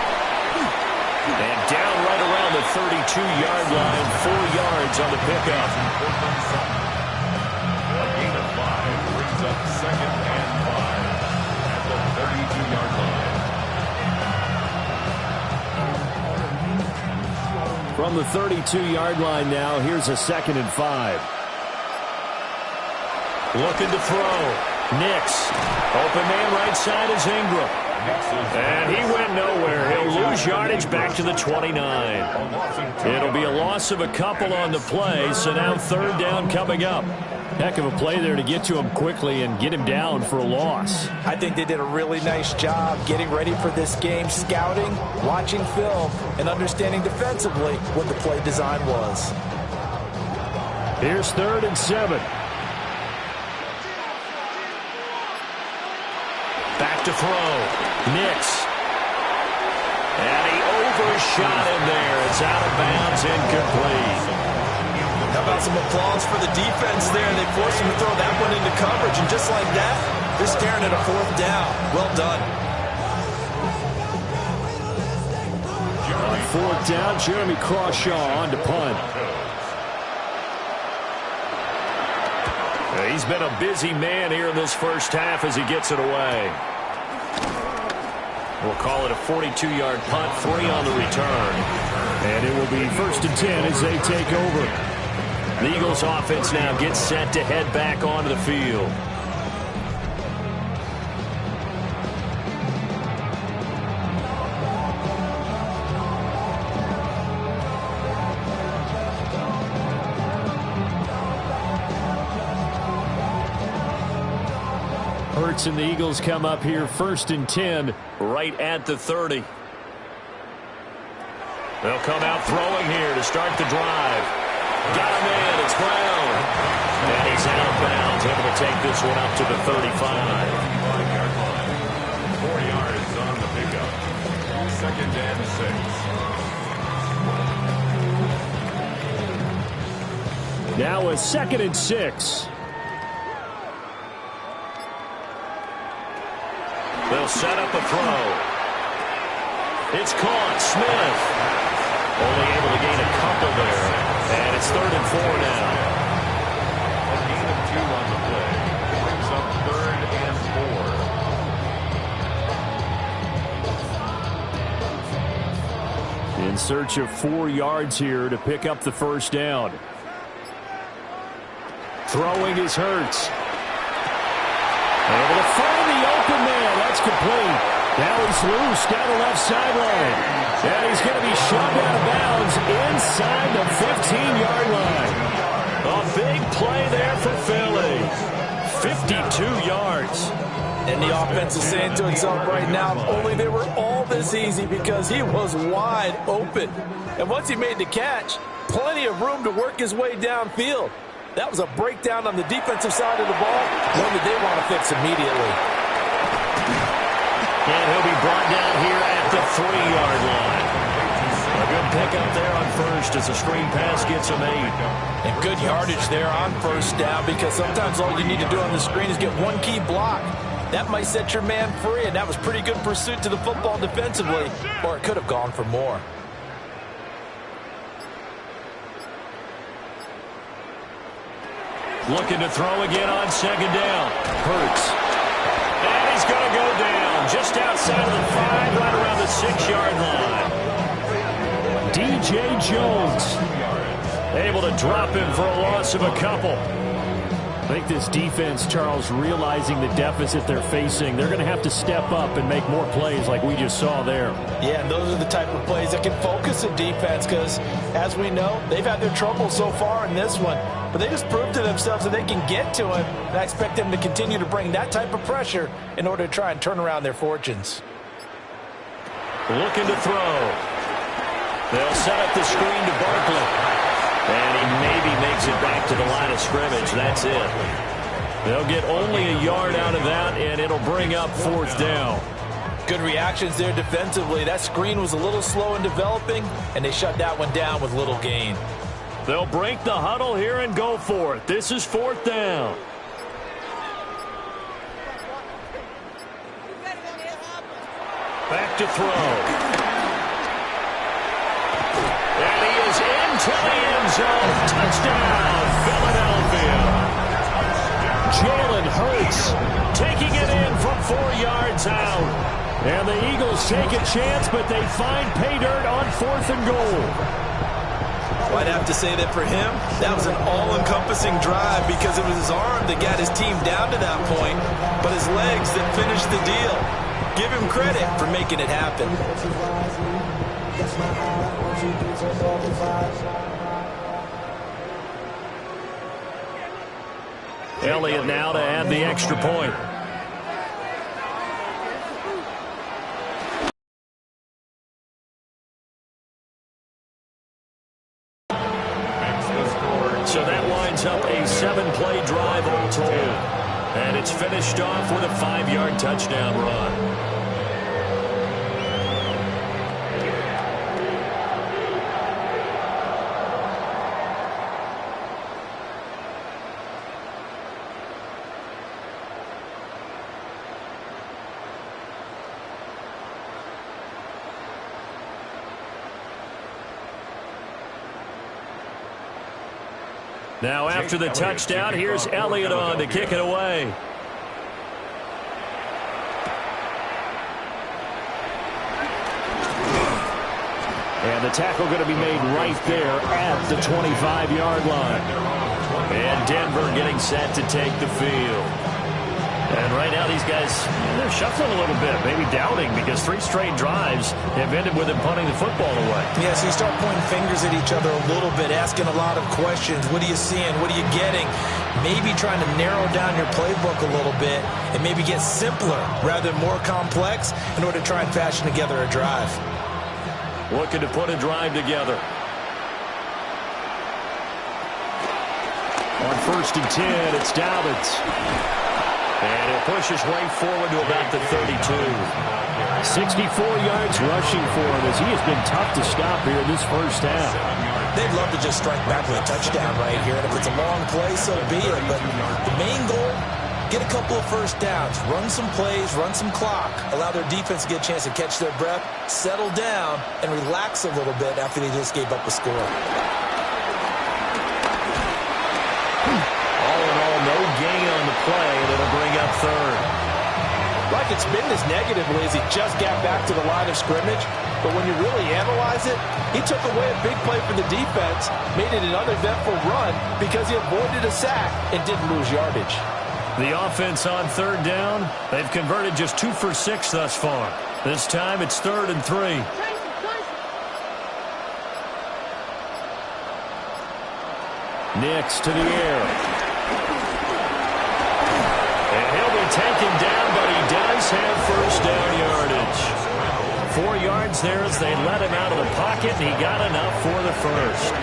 [SPEAKER 1] And down right around the 32-yard line, 4 yards on the pickup.
[SPEAKER 4] A gain of 5 brings up 2nd and 5 at the 32-yard line.
[SPEAKER 1] From the 32-yard line now, here's a 2nd and 5. Looking to throw. Nix. Open man right side is Ingram. And he went nowhere. He'll lose yardage back to the 29. It'll be a loss of a couple on the play, so now 3rd down coming up. Heck of a play there to get to him quickly and get him down for a loss.
[SPEAKER 2] I think they did a really nice job getting ready for this game, scouting, watching film, and understanding defensively what the play design was.
[SPEAKER 1] Here's 3rd and 7. Back to throw. Nix. And he overshot him there. It's out of bounds, incomplete.
[SPEAKER 2] How about some applause for the defense there? They forced him to throw that one into coverage, and just like that, they're staring at a 4th down. Well done.
[SPEAKER 1] On 4th down, Jeremy Crawshaw on to punt. He's been a busy man here in this first half as he gets it away. We'll call it a 42-yard punt, 3 on the return. And it will be 1st and 10 as they take over. The Eagles offense now gets set to head back onto the field. Hurts and the Eagles come up here 1st and 10 right at the 30. They'll come out throwing here to start the drive. Got him in. It's Brown. And he's out of bounds, able to take this one up to the 35.
[SPEAKER 4] 4 yards on the pickup. 2nd and 6.
[SPEAKER 1] Now a 2nd and 6. They'll set up a throw. It's caught. Smith. Only able to gain a couple there. And it's 3rd and 4 now.
[SPEAKER 4] A gain of 2 on the play. Brings up 3rd and 4.
[SPEAKER 1] In search of 4 yards here to pick up the 1st down. Throwing is Hurts. Able to find the open man. That's complete. Now he's loose down the left sideline. And he's going to be shoved out of bounds inside the 15-yard line. A big play there for Philly. 52 yards.
[SPEAKER 2] And the offense is saying to itself right now, if only they were all this easy, because he was wide open. And once he made the catch, plenty of room to work his way downfield. That was a breakdown on the defensive side of the ball, one that they want to fix immediately.
[SPEAKER 1] And he'll be brought down here at the 3-yard line. A good pickup there on first as the screen pass gets him 8.
[SPEAKER 3] And good yardage there on first down, because sometimes all you need to do on the screen is get one key block. That might set your man free, and that was pretty good pursuit to the football defensively, or it could have gone for more.
[SPEAKER 1] Looking to throw again on second down. Hurts. And he's going to go down just outside of the 5, right around the 6-yard line. DJ Jones able to drop him for a loss of a couple.
[SPEAKER 5] I think this defense, Charles, realizing the deficit they're facing, they're going to have to step up and make more plays like we just saw there.
[SPEAKER 3] Yeah, and those are the type of plays that can focus a defense, because, as we know, they've had their trouble so far in this one. But they just proved to themselves that they can get to him, and I expect them to continue to bring that type of pressure in order to try and turn around their fortunes.
[SPEAKER 1] Looking to throw. They'll set up the screen to Barkley. And he maybe makes it back to the line of scrimmage. That's it. They'll get only a yard out of that, and it'll bring up 4th down.
[SPEAKER 3] Good reactions there defensively. That screen was a little slow in developing, and they shut that one down with little gain.
[SPEAKER 1] They'll break the huddle here and go for it. This is 4th down. Back to throw. And he is into the end zone. Touchdown, Philadelphia.
[SPEAKER 5] Jalen Hurts
[SPEAKER 1] taking it in from 4 yards out.
[SPEAKER 5] And the Eagles take a chance, but they find pay dirt on 4th and goal.
[SPEAKER 3] Well, I'd have to say that for him, that was an all-encompassing drive, because it was his arm that got his team down to that point, but his legs that finished the deal. Give him credit for making it happen.
[SPEAKER 1] Elliott now to add the extra point. So that winds up a 7-play drive all told. And it's finished off with a 5-yard touchdown run. Now after the touchdown, here's Elliott on to kick it away.
[SPEAKER 5] And the tackle going to be made right there at the 25-yard line.
[SPEAKER 1] And Denver getting set to take the field. And right now these guys, they're shuffling a little bit, maybe doubting, because 3 straight drives have ended with them punting the football away.
[SPEAKER 2] Yeah, so you start pointing fingers at each other a little bit, asking a lot of questions. What are you seeing? What are you getting? Maybe trying to narrow down your playbook a little bit and maybe get simpler rather than more complex in order to try and fashion together a drive.
[SPEAKER 1] Looking to put a drive together.
[SPEAKER 5] On 1st and 10, it's Dobbins.
[SPEAKER 1] And he'll push his way forward to about the 32.
[SPEAKER 5] 64 yards rushing for him, as he has been tough to stop here in this first half.
[SPEAKER 2] They'd love to just strike back with a touchdown right here. And if it's a long play, so be it. But the main goal, get a couple of first downs, run some plays, run some clock, allow their defense to get a chance to catch their breath, settle down, and relax a little bit after they just gave up a score.
[SPEAKER 1] No gain on the play, and it'll bring up 3rd.
[SPEAKER 3] Like it's been this negatively as he just got back to the line of scrimmage, but when you really analyze it, he took away a big play for the defense, made it an uneventful run because he avoided a sack and didn't lose yardage.
[SPEAKER 1] The offense on 3rd down, they've converted just 2 for 6 thus far. This time it's 3rd and 3.
[SPEAKER 5] Nix to the air.
[SPEAKER 1] Taken down, but he does have first down yardage. 4 yards there as they let him out of the pocket, and he got enough for the first.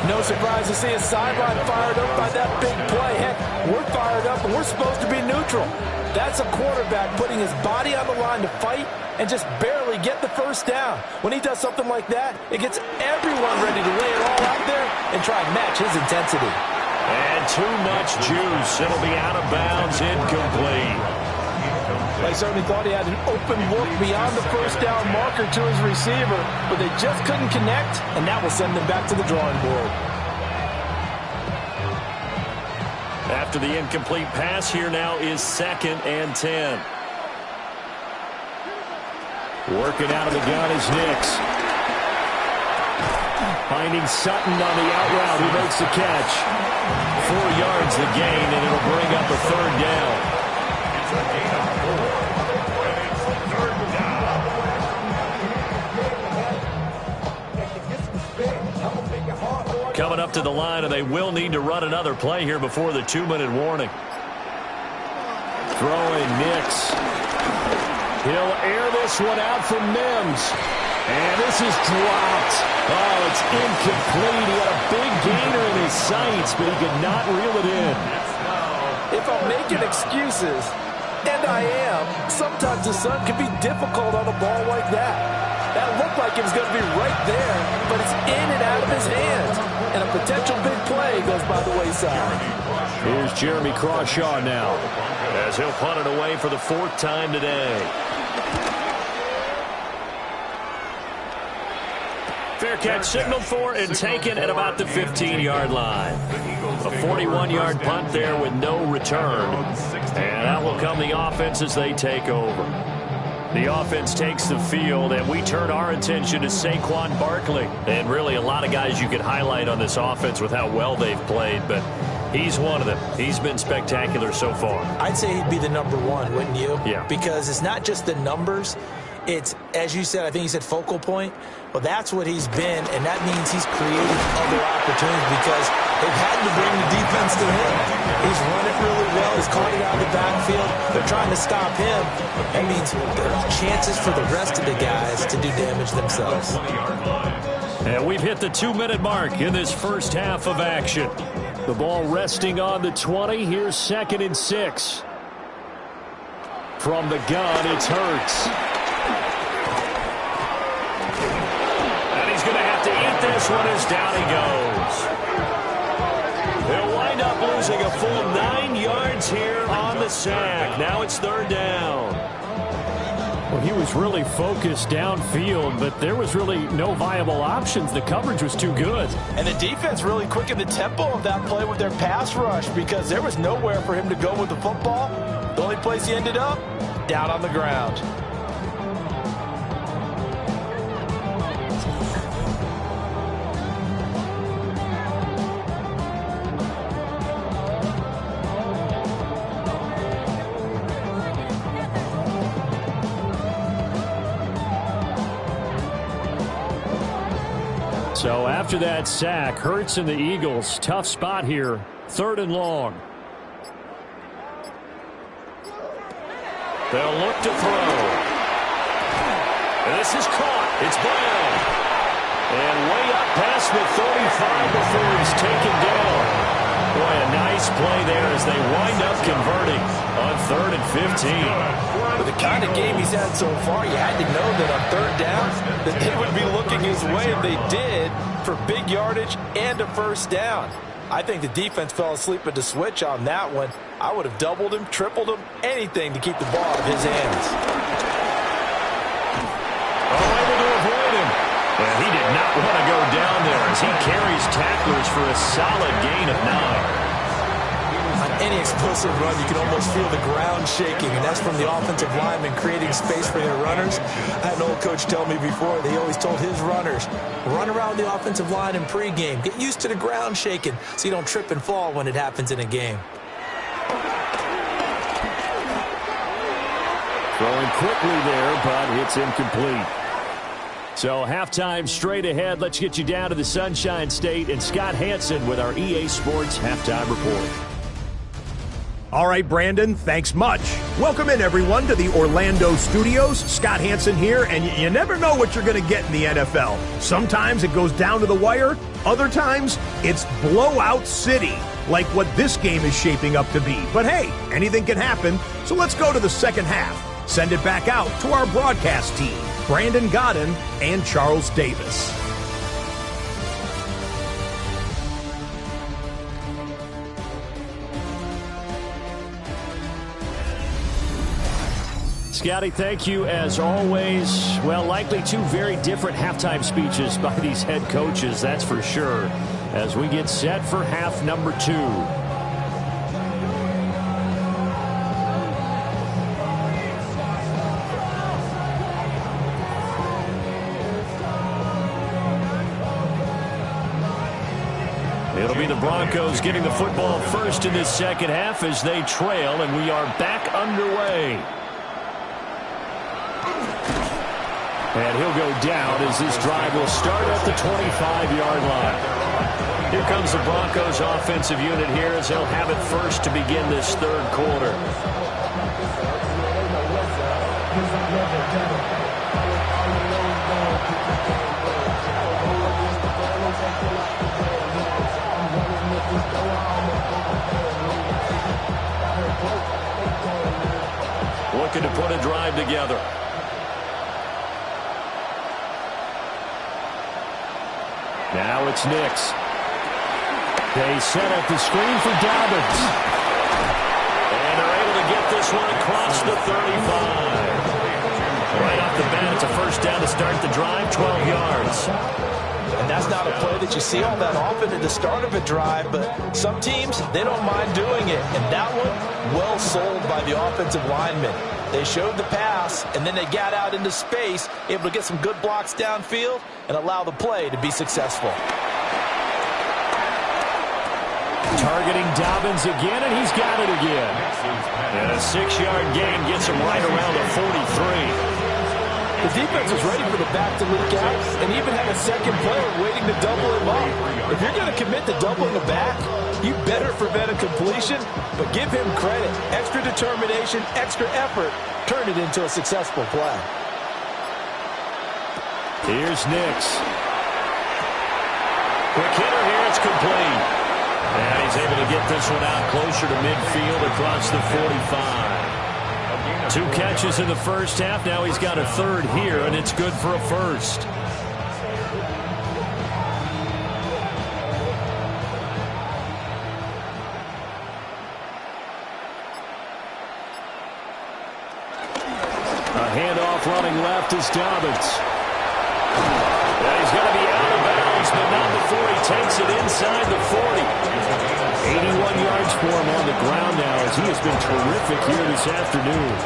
[SPEAKER 3] No surprise to see his sideline fired up by that big play. Heck, we're fired up and we're supposed to be neutral. That's a quarterback putting his body on the line to fight and just barely get the first down. When he does something like that, it gets everyone ready to lay it all out there and try and match his intensity.
[SPEAKER 1] And too much juice. It'll be out of bounds, incomplete.
[SPEAKER 3] They certainly thought he had an open look beyond the first down marker to his receiver, but they just couldn't connect, and that will send them back to the drawing board.
[SPEAKER 1] After the incomplete pass, here now is 2nd and 10. Working out of the gun is Nix. Finding Sutton on the out route. He makes the catch. 4 yards the gain, and it'll bring up a 3rd down.
[SPEAKER 4] It's a gain of 4, and it's 3rd down.
[SPEAKER 1] Coming up to the line, and they will need to run another play here before the 2-minute warning. Throwing Nix. He'll air this one out from Mims. And this is dropped. Oh, it's incomplete. He had a big gainer in his sights, but he could not reel it in.
[SPEAKER 3] If I'm making excuses, and I am, sometimes the sun can be difficult on a ball like that. That looked like it was going to be right there, but it's in and out of his hands. And a potential big play goes by the wayside.
[SPEAKER 1] Here's Jeremy Crawshaw now, as he'll punt it away for the 4th time today. Fair catch signaled for and taken at about the 15-yard line. A 41-yard punt there with no return. And out will come the offense as they take over. The offense takes the field, and we turn our attention to Saquon Barkley. And really a lot of guys you could highlight on this offense with how well they've played, but he's one of them. He's been spectacular so far.
[SPEAKER 2] I'd say he'd be the number 1, wouldn't you?
[SPEAKER 1] Yeah.
[SPEAKER 2] Because it's not just the numbers. It's, as you said, I think you said focal point. Well, that's what he's been, and that means he's created other opportunities because they've had to bring the defense to him. He's run it really well. He's caught it out of the backfield. They're trying to stop him. That means there are chances for the rest of the guys to do damage themselves.
[SPEAKER 1] And we've hit the 2-minute mark in this first half of action. The ball resting on the 20. Here's 2nd and 6. From the gun, it's Hurts. This one is down he goes. They'll wind up losing a full 9 yards here on the sack. Now it's 3rd down.
[SPEAKER 5] Well, he was really focused downfield, but there was really no viable options. The coverage was too good.
[SPEAKER 3] And the defense really quickened the tempo of that play with their pass rush because there was nowhere for him to go with the football. The only place he ended up, down on the ground.
[SPEAKER 5] So after that sack, Hurts and the Eagles, tough spot here, 3rd and long.
[SPEAKER 1] They'll look to throw. This is caught. It's Brown. And way up past the 35 before he's taken down. Boy, a nice play there as they wind up converting on 3rd and 15.
[SPEAKER 3] With the kind of game he's had so far, you had to know that on 3rd down that they would be looking his way, and they did for big yardage and a first down. I think the defense fell asleep at the switch on that one. I would have doubled him, tripled him, anything to keep the ball out of his hands.
[SPEAKER 1] Able to avoid him. And he did not want to go down there as he carries tacklers for a solid gain of 9.
[SPEAKER 2] On any explosive run, you can almost feel the ground shaking, and that's from the offensive linemen creating space for their runners. I had an old coach tell me before, he always told his runners, run around the offensive line in pregame. Get used to the ground shaking so you don't trip and fall when it happens in a game.
[SPEAKER 5] Throwing quickly there, but it's incomplete. So halftime straight ahead. Let's get you down to the Sunshine State and Scott Hansen with our EA Sports Halftime Report.
[SPEAKER 6] All right, Brandon, thanks much. Welcome in, everyone, to the Orlando studios. Scott Hansen here, and you never know what you're going to get in the NFL. Sometimes it goes down to the wire. Other times, it's blowout city, like what this game is shaping up to be. But hey, anything can happen, so let's go to the second half. Send it back out to our broadcast team, Brandon Godden and Charles Davis.
[SPEAKER 5] Scotty, thank you as always. Well, likely two very different halftime speeches by these head coaches, that's for sure, as we get set for half number 2. It'll be the Broncos getting the football first in this second half as they trail, and we are back underway. And he'll go down as this drive will start at the 25-yard line. Here comes the Broncos offensive unit here as they'll have it first to begin this third quarter. Looking to put a drive together. Now it's Nix. They set up the screen for Dobbins. And they're able to get this one across the 35. Right off the bat, it's a first down to start the drive, 12 yards.
[SPEAKER 2] And that's not a play that you see all that often at the start of a drive, but some teams, they don't mind doing it. And that one, well sold by the offensive lineman. They showed the pass, and then they got out into space, able to get some good blocks downfield and allow the play to be successful.
[SPEAKER 5] Targeting Dobbins again, and he's got it again. And a 6-yard gain gets him right around the 43.
[SPEAKER 3] The defense was ready for the back to leak out and even had a second player waiting to double him up. If you're going to commit to doubling the back, you better prevent a completion, but give him credit. Extra determination, extra effort, turn it into a successful play.
[SPEAKER 5] Here's Nix. Quick hitter here, it's complete. And he's able to get this one out closer to midfield across the 45. 2 catches in the first half. Now he's got a third here, and it's good for a first. A handoff running left is Dobbins. He's going to be out of bounds, but not before he takes it inside the 40. 81 yards for him on the ground now as he has been terrific here this afternoon.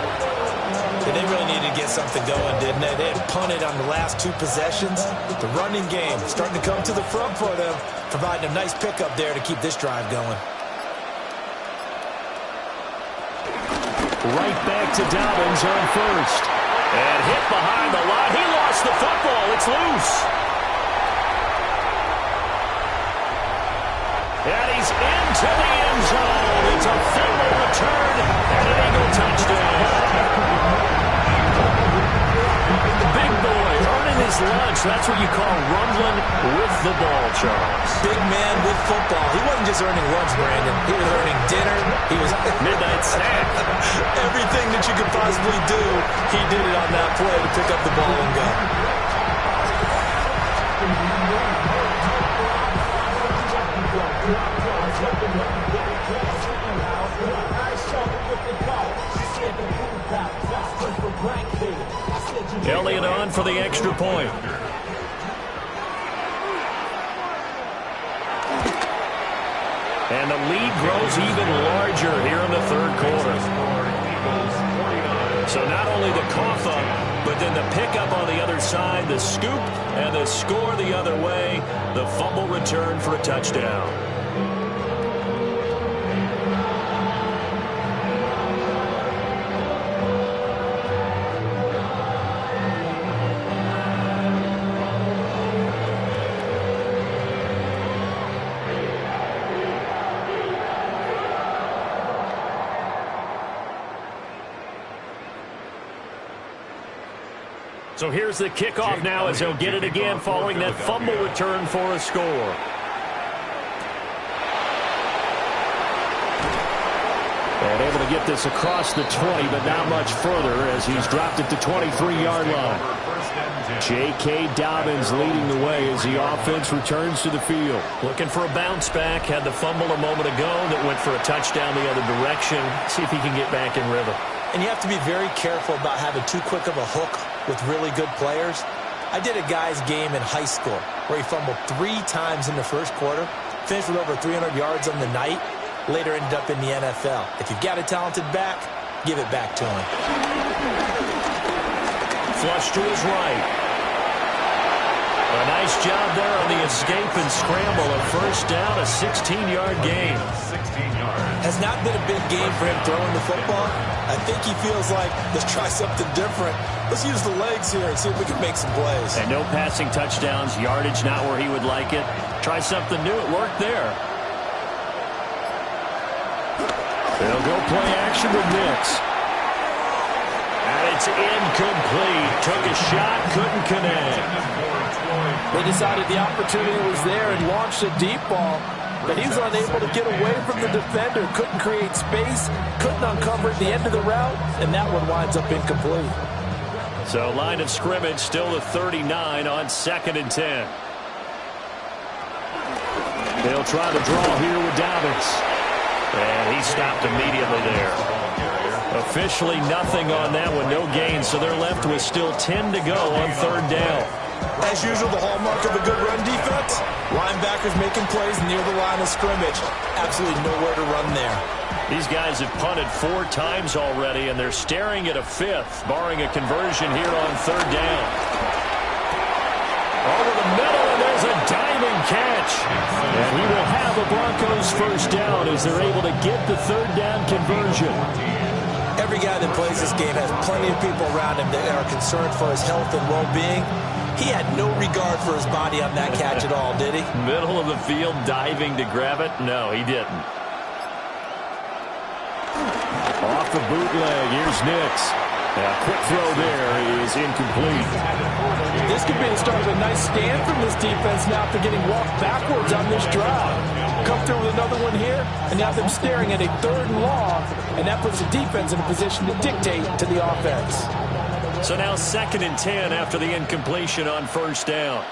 [SPEAKER 2] And they really needed to get something going, didn't they? They had punted on the last 2 possessions. The running game starting to come to the front for them, providing a nice pickup there to keep this drive going.
[SPEAKER 5] Right back to Dobbins on first. And hit behind the line. He lost the football. It's loose. And he's into the end zone. It's a fumble return and an Eagle touchdown. The big boy earning his lunch. That's what you call rumbling with the ball, Charles.
[SPEAKER 2] Big man with football. He wasn't just earning lunch, Brandon. He was earning dinner. He was
[SPEAKER 5] midnight snack.
[SPEAKER 2] Everything that you could possibly do, he did it on that play to pick up the ball and go.
[SPEAKER 5] Elliott on for the extra point. And the lead grows even larger here in the third quarter. So not only the cough up, but then the pickup on the other side, the scoop, and the score the other way, the fumble return for a touchdown.
[SPEAKER 1] So here's the kickoff now as they'll get it again following that fumble return for a score. And able to get this across the 20, but not much further as he's dropped it to 23-yard line. J.K. Dobbins leading the way as the offense returns to the field.
[SPEAKER 5] Looking for a bounce back. Had the fumble a moment ago that went for a touchdown the other direction. See if he can get back in rhythm.
[SPEAKER 2] And you have to be very careful about having too quick of a hook with really good players. I did a guy's game in high school where he fumbled 3 times in the first quarter, finished with over 300 yards on the night, later ended up in the NFL. If you've got a talented back, give it back to him.
[SPEAKER 5] Flush to his right. A nice job there on the escape and scramble. A first down, a 16-yard gain.
[SPEAKER 4] 16 yards.
[SPEAKER 2] Has not been a big game for him throwing the football. I think he feels like, let's try something different. Let's use the legs here and see if we can make some plays.
[SPEAKER 5] And no passing touchdowns, yardage not where he would like it. Try something new. It worked there.
[SPEAKER 1] They'll go play action with Nix.
[SPEAKER 5] And it's incomplete. Took a shot, couldn't connect.
[SPEAKER 3] They decided the opportunity was there and launched a deep ball, but he was unable to get away from the defender, couldn't create space, couldn't uncover at the end of the route, and that one winds up incomplete.
[SPEAKER 5] So line of scrimmage still the 39 on 2nd and 10.
[SPEAKER 1] They'll try to draw here with Dobbins.
[SPEAKER 5] And he stopped immediately there. Officially nothing on that one, no gain, so they're left with still 10 to go on 3rd down.
[SPEAKER 2] As usual, the hallmark of a good run defense, linebackers making plays near the line of scrimmage. Absolutely nowhere to run there.
[SPEAKER 5] These guys have punted 4 times already, and they're staring at a 5th, barring a conversion here on 3rd down. Over the middle, and there's a diving catch.
[SPEAKER 1] And he will have a Broncos first down as they're able to get the 3rd down conversion.
[SPEAKER 2] Every guy that plays this game has plenty of people around him that are concerned for his health and well-being. He had no regard for his body on that catch at all, did he?
[SPEAKER 5] Middle of the field, diving to grab it? No, he didn't.
[SPEAKER 1] Off the bootleg, here's Nix. A quick throw there is incomplete.
[SPEAKER 3] This could be the start of a nice stand from this defense now after getting walked backwards on this drive. Come through with another one here, and now them staring at a 3rd and long, and that puts the defense in a position to dictate to the offense.
[SPEAKER 5] So now 2nd and 10 after the incompletion on 1st down.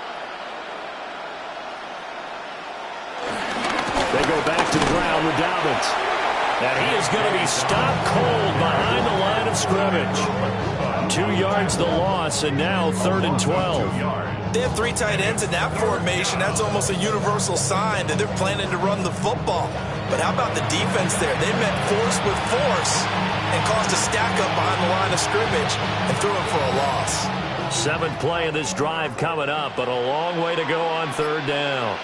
[SPEAKER 1] They go back to the ground with Dobbins.
[SPEAKER 5] And he is going to be stopped cold behind the line of scrimmage. 2 yards the loss, and now 3rd and 12.
[SPEAKER 2] They have 3 tight ends in that formation. That's almost a universal sign that they're planning to run the football. But how about the defense there? They met force with force and caused a stack up behind the line of scrimmage and threw him for a loss.
[SPEAKER 5] 7th play of this drive coming up, but a long way to go on 3rd down.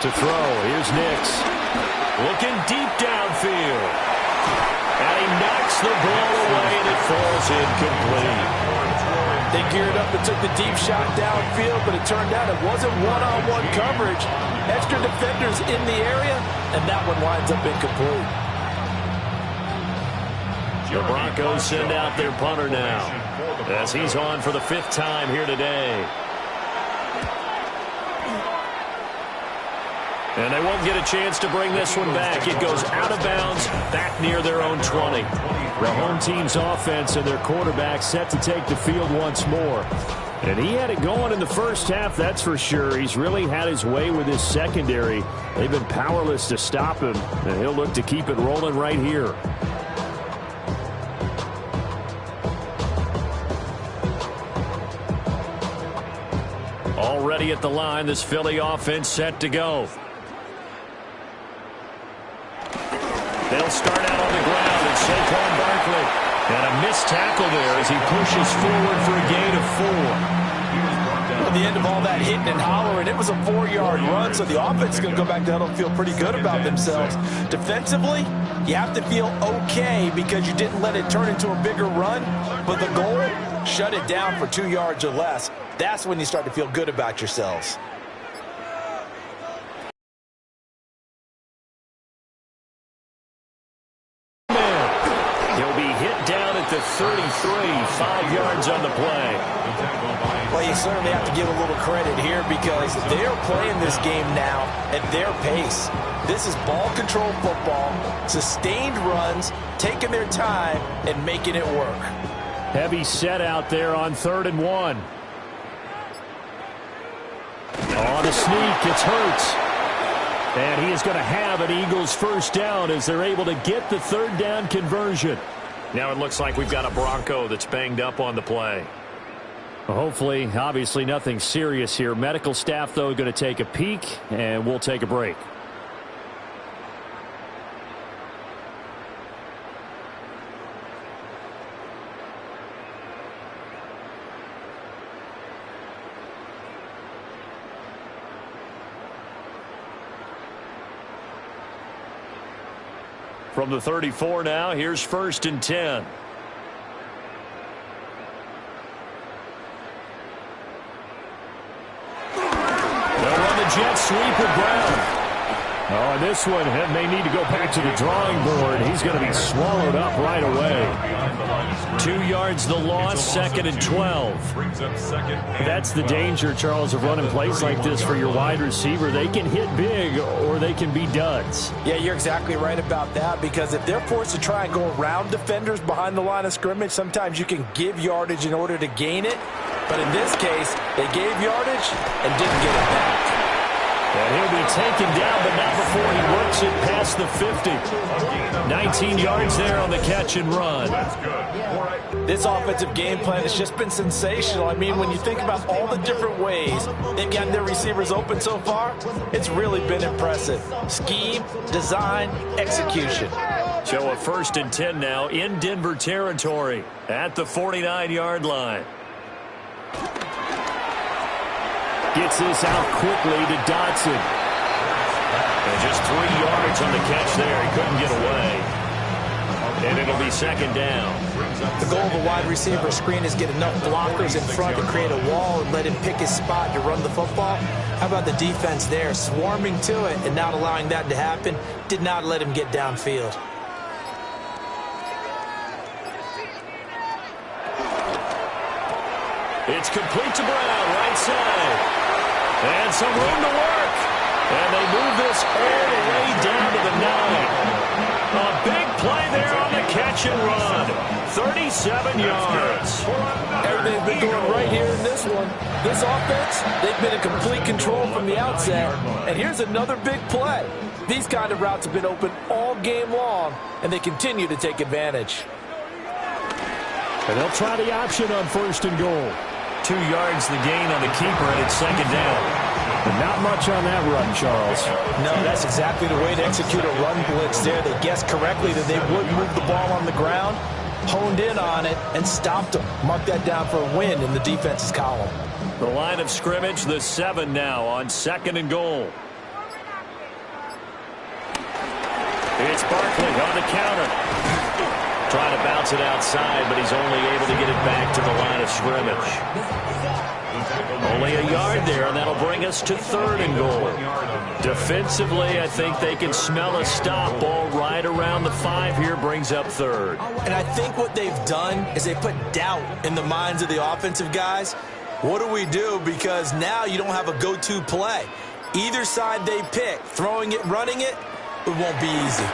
[SPEAKER 1] To throw, here's Nix.
[SPEAKER 5] Looking deep downfield. And he knocks the ball away, and it falls incomplete.
[SPEAKER 3] They geared up and took the deep shot downfield, but it turned out it wasn't one-on-one coverage. Extra defenders in the area, and that one winds up incomplete.
[SPEAKER 5] The Broncos send out their punter now, as he's on for the 5th time here today. And they won't get a chance to bring this one back. It goes out of bounds, back near their own 20.
[SPEAKER 1] The home team's offense and their quarterback set to take the field once more. And he had it going in the first half, that's for sure. He's really had his way with his secondary. They've been powerless to stop him, and he'll look to keep it rolling right here.
[SPEAKER 5] Already at the line, this Philly offense set to go. They'll start out on the ground, and Saquon Barkley. And a missed tackle there as he pushes forward for a gain of 4.
[SPEAKER 3] At the end of all that hitting and hollering, it was a 4-yard run, so the offense is going to go back to huddle and feel pretty good about themselves. Defensively, you have to feel okay because you didn't let it turn into a bigger run, but the goal, shut it down for 2 yards or less. That's when you start to feel good about yourselves.
[SPEAKER 5] He'll be hit down at the
[SPEAKER 1] 33, 5 yards on the play.
[SPEAKER 2] Well, you certainly have to give a little credit here because they're playing this game now at their pace. This is ball control football, sustained runs, taking their time and making it work.
[SPEAKER 1] Heavy set out there on 3rd and 1. On the sneak, it's Hurts. And he is going to have an Eagles first down as they're able to get the 3rd down conversion. Now it looks like we've got a Bronco that's banged up on the play. Well, hopefully, obviously nothing serious here. Medical staff, though, going to take a peek, and we'll take a break. From the 34 now, here's 1st and 10. They'll run the jet sweep with Brown. Oh, and this one may need to go back to the drawing board. He's going to be swallowed up right away. 2 yards the loss, 2nd and 12. That's the danger, Charles, of running plays like this for your wide receiver. They can hit big or they can be duds.
[SPEAKER 2] Yeah, you're exactly right about that because if they're forced to try and go around defenders behind the line of scrimmage, sometimes you can give yardage in order to gain it. But in this case, they gave yardage and didn't get it back.
[SPEAKER 1] And he'll be taken down, but not before he works it past the 50. 19 yards there on the catch and run.
[SPEAKER 2] This offensive game plan has just been sensational. I mean, when you think about all the different ways they've gotten their receivers open so far, it's really been impressive. Scheme, design, execution.
[SPEAKER 1] So a 1st and 10 now in Denver territory at the 49-yard line. Gets this out quickly to Dotson. And just 3 yards on the catch there. He couldn't get away. And it'll be 2nd down.
[SPEAKER 2] The goal of a wide receiver screen is get enough blockers in front to create a wall and let him pick his spot to run the football. How about the defense there, swarming to it and not allowing that to happen? Did not let him get downfield.
[SPEAKER 1] It's complete to Brown, right side. And some room to work. And they move this all the way down to the 9. A big play there on the catch and run. 37 yards.
[SPEAKER 2] Everything's been going right here in this one. This offense, they've been in complete control from the outset. And here's another big play. These kind of routes have been open all game long, and they continue to take advantage.
[SPEAKER 1] And they'll try the option on 1st and goal. 2 yards the gain on the keeper, and it's 2nd down. But not much on that run, Charles.
[SPEAKER 2] No, that's exactly the way to execute a run blitz there. They guessed correctly that they would move the ball on the ground, honed in on it, and stopped them. Mark that down for a win in the defense's column.
[SPEAKER 1] The line of scrimmage, the 7 now on 2nd and goal. It's Barkley on the counter. Trying to bounce it outside, but he's only able to get it back to the line of scrimmage. Only a yard there, and that'll bring us to 3rd and goal. Defensively, I think they can smell a stop. Ball right around the 5 here brings up 3rd.
[SPEAKER 2] And I think what they've done is they put doubt in the minds of the offensive guys. What do we do? Because now you don't have a go-to play. Either side they pick, throwing it, running it, it won't be easy.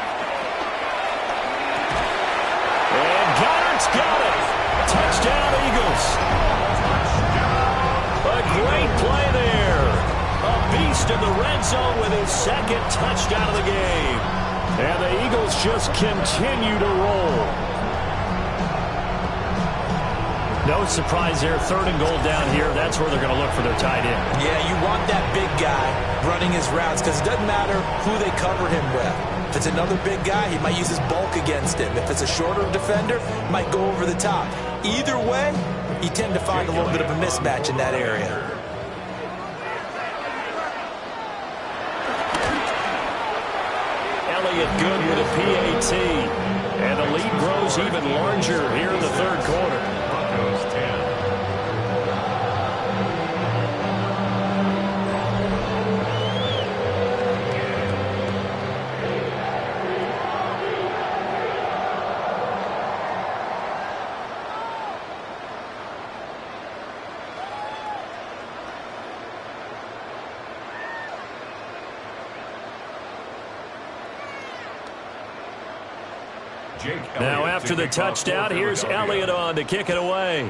[SPEAKER 1] And Goddard's got it. Touchdown, Eagles. A great play there. A beast in the red zone with his 2nd touchdown of the game. And the Eagles just continue to roll. No surprise there. 3rd and goal down here. That's where they're going to look for their tight end.
[SPEAKER 2] Yeah, you want that big guy running his routes because it doesn't matter who they covered him with. If it's another big guy, he might use his bulk against him. If it's a shorter defender, he might go over the top. Either way, you tend to find a little bit of a mismatch in that area.
[SPEAKER 1] Elliott good with a PAT. And the lead grows even larger here in the 3rd quarter. Broncos 10. Now after the touchdown, here's Elliott on to kick it away.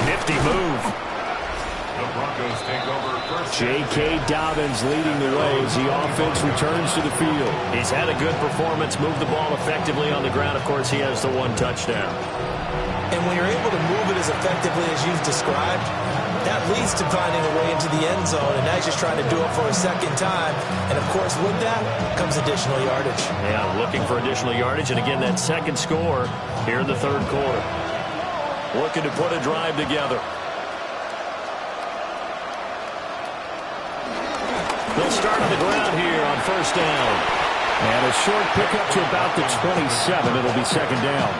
[SPEAKER 1] Nifty move.
[SPEAKER 4] The Broncos take over first.
[SPEAKER 5] J.K. Dobbins leading the way as the offense returns to the field.
[SPEAKER 1] He's had a good performance, moved the ball effectively on the ground. Of course, he has the one touchdown.
[SPEAKER 2] And when you're able to move it as effectively as you've described, that leads to finding a way into the end zone, and now he's just trying to do it for a second time. And, of course, with that comes additional yardage.
[SPEAKER 1] Yeah, looking for additional yardage, and again, that second score here in the third quarter. Looking to put a drive together. They'll start on the ground here on first down.
[SPEAKER 5] And a short pickup to about the 27. It'll be second down.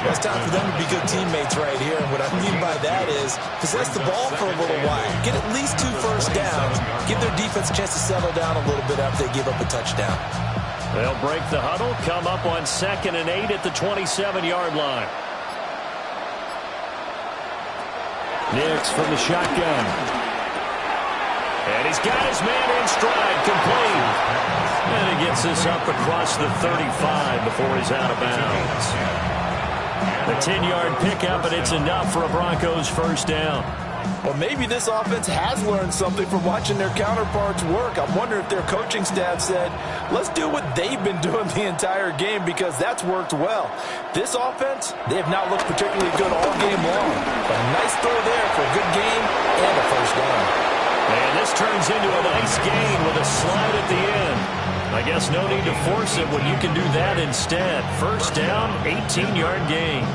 [SPEAKER 2] It's time for them to be good teammates right here. And what I mean by that is possess the ball for a little while. Get at least 2 first downs. Give their defense a chance to settle down a little bit after they give up a touchdown.
[SPEAKER 1] They'll break the huddle, come up on 2nd and 8 at the 27-yard line.
[SPEAKER 5] Nix from the shotgun.
[SPEAKER 1] And he's got his man in stride, complete. And he gets this up across the 35 before he's out of bounds. A 10-yard pickup, and it's enough for a Broncos first down.
[SPEAKER 3] Well, maybe this offense has learned something from watching their counterparts work. I'm wondering if their coaching staff said, let's do what they've been doing the entire game, because that's worked well. This offense, they have not looked particularly good all game long. But a nice throw there for a good game and a first down.
[SPEAKER 1] And this turns into a nice gain with a slide at the end. I guess no need to force it when you can do that instead. First down, 18-yard gain.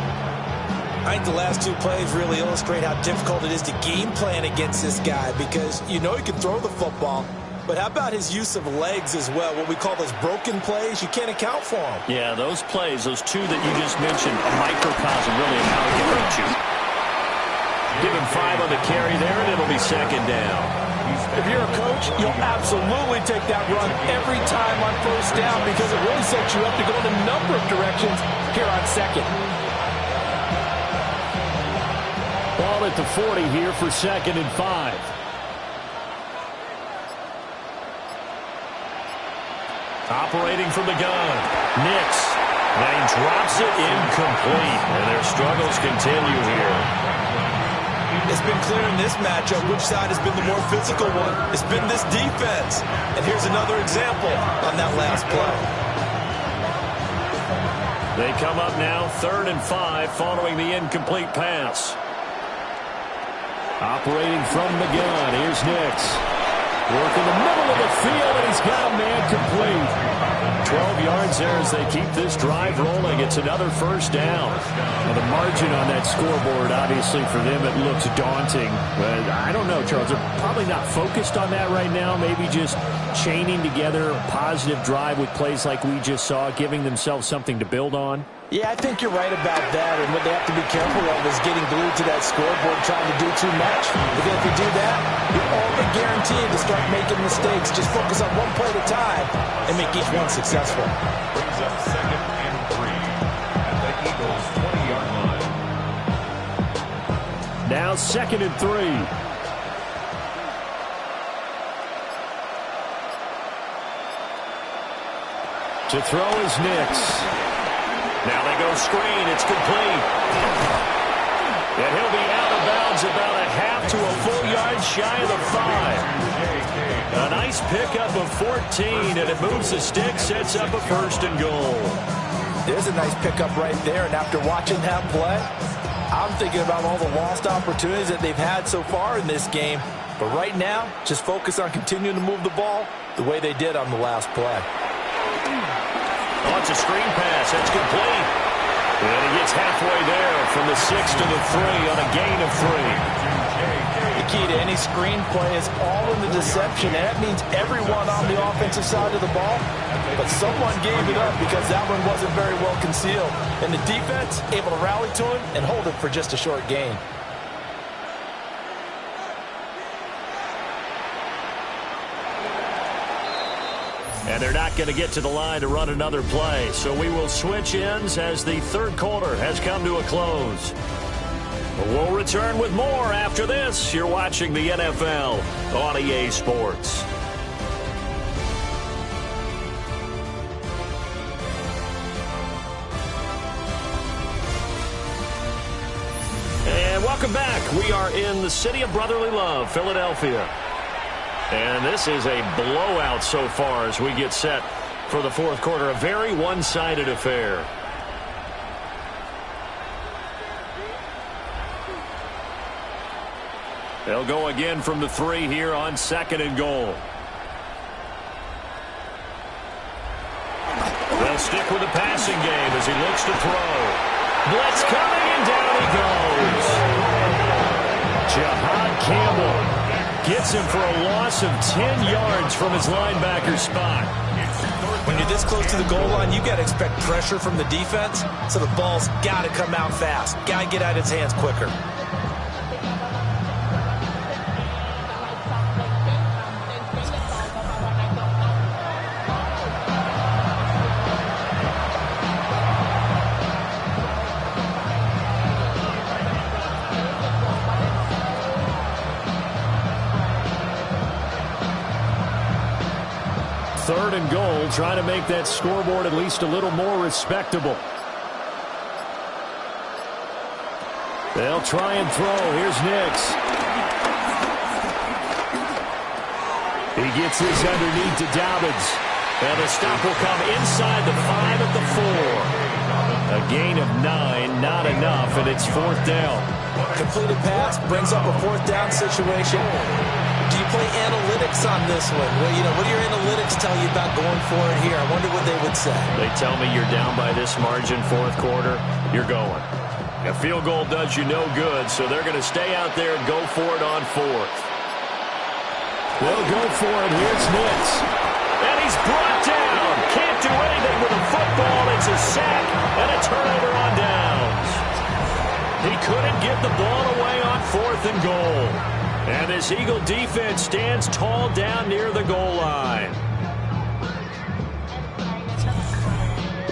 [SPEAKER 2] I think the last 2 plays really illustrate how difficult it is to game plan against this guy, because you know he can throw the football, but how about his use of legs as well? What we call those broken plays, you can't account for them.
[SPEAKER 1] Yeah, those plays, those 2 that you just mentioned, a microcosm really of how he can hurt you. Give him 5 on the carry there, and it'll be second down.
[SPEAKER 3] If you're a coach, you'll absolutely take that run every time on first down, because it really sets you up to go in a number of directions here on second.
[SPEAKER 5] Ball at the 40 here for 2nd and 5.
[SPEAKER 1] Operating from the gun, Nix. Now he drops it incomplete, and their struggles continue here.
[SPEAKER 2] It's been clear in this matchup which side has been the more physical one. It's been this defense. And here's another example on that last play.
[SPEAKER 1] They come up now 3rd and 5 following the incomplete pass.
[SPEAKER 5] Operating from the gun, here's Nix. Work in the middle of the field, and he's got a man complete.
[SPEAKER 1] 12 yards there as they keep this drive rolling. It's another first down.
[SPEAKER 5] Well, the margin on that scoreboard, obviously, for them, it looks daunting. But I don't know, Charles. They're probably not focused on that right now. Maybe just chaining together a positive drive with plays like we just saw, giving themselves something to build on.
[SPEAKER 3] Yeah, I think you're right about that, and what they have to be careful of is getting glued to that scoreboard trying to do too much. Because if you do that, you're all but guaranteed to start making mistakes. Just focus on one play at a time and make each one successful.
[SPEAKER 4] Brings up 2nd and 3 at the Eagles' 20-yard line.
[SPEAKER 5] Now 2nd and 3. To throw is Nix.
[SPEAKER 1] Now they go screen. It's complete. And he'll be out of bounds about a half to a full yard shy of the 5. A nice pickup of 14, and it moves the stick, sets up a 1st and goal.
[SPEAKER 3] There's a nice pickup right there, and after watching that play, I'm thinking about all the lost opportunities that they've had so far in this game. But right now, just focus on continuing to move the ball the way they did on the last play.
[SPEAKER 1] Oh, it's a screen pass. That's complete. And he gets halfway there from the 6 to the 3 on a gain of 3.
[SPEAKER 3] The key to any screen play is all in the deception, and that means everyone on the offensive side of the ball. But someone gave it up because that one wasn't very well concealed. And the defense able to rally to him and hold it for just a short gain.
[SPEAKER 1] And they're not going to get to the line to run another play. So we will switch ends as the third quarter has come to a close. We'll return with more after this. You're watching the NFL on EA Sports. Welcome back. We are in the city of brotherly love, Philadelphia. And this is a blowout so far as we get set for the fourth quarter. A very one-sided affair. They'll go again from the 3 here on 2nd and goal. They'll stick with the passing game as he looks to throw. Blitz coming, and down he goes. Jahad Campbell gets him for a loss of 10 yards from his linebacker spot.
[SPEAKER 2] When you're this close to the goal line, you got to expect pressure from the defense, so the ball's got to come out fast. Got to get out of his hands quicker.
[SPEAKER 1] Third and goal, trying to make that scoreboard at least a little more respectable. They'll try and throw. Here's Nix. He gets this underneath to Dobbins. And the stop will come inside the 5 at the 4. A gain of 9, not enough, and it's 4th down.
[SPEAKER 2] Completed pass brings up a 4th down situation. Do you play analytics on this one? Well, what do your analytics tell you about going for it here? I wonder what they would say.
[SPEAKER 1] They tell me you're down by this margin, 4th quarter, you're going. A field goal does you no good, so they're going to stay out there and go for it on 4th. They'll go for it. Here's Nix. And he's brought down. Can't do anything with a football. It's a sack and a turnover on downs. He couldn't get the ball away on 4th and goal. And this Eagle defense stands tall down near the goal line.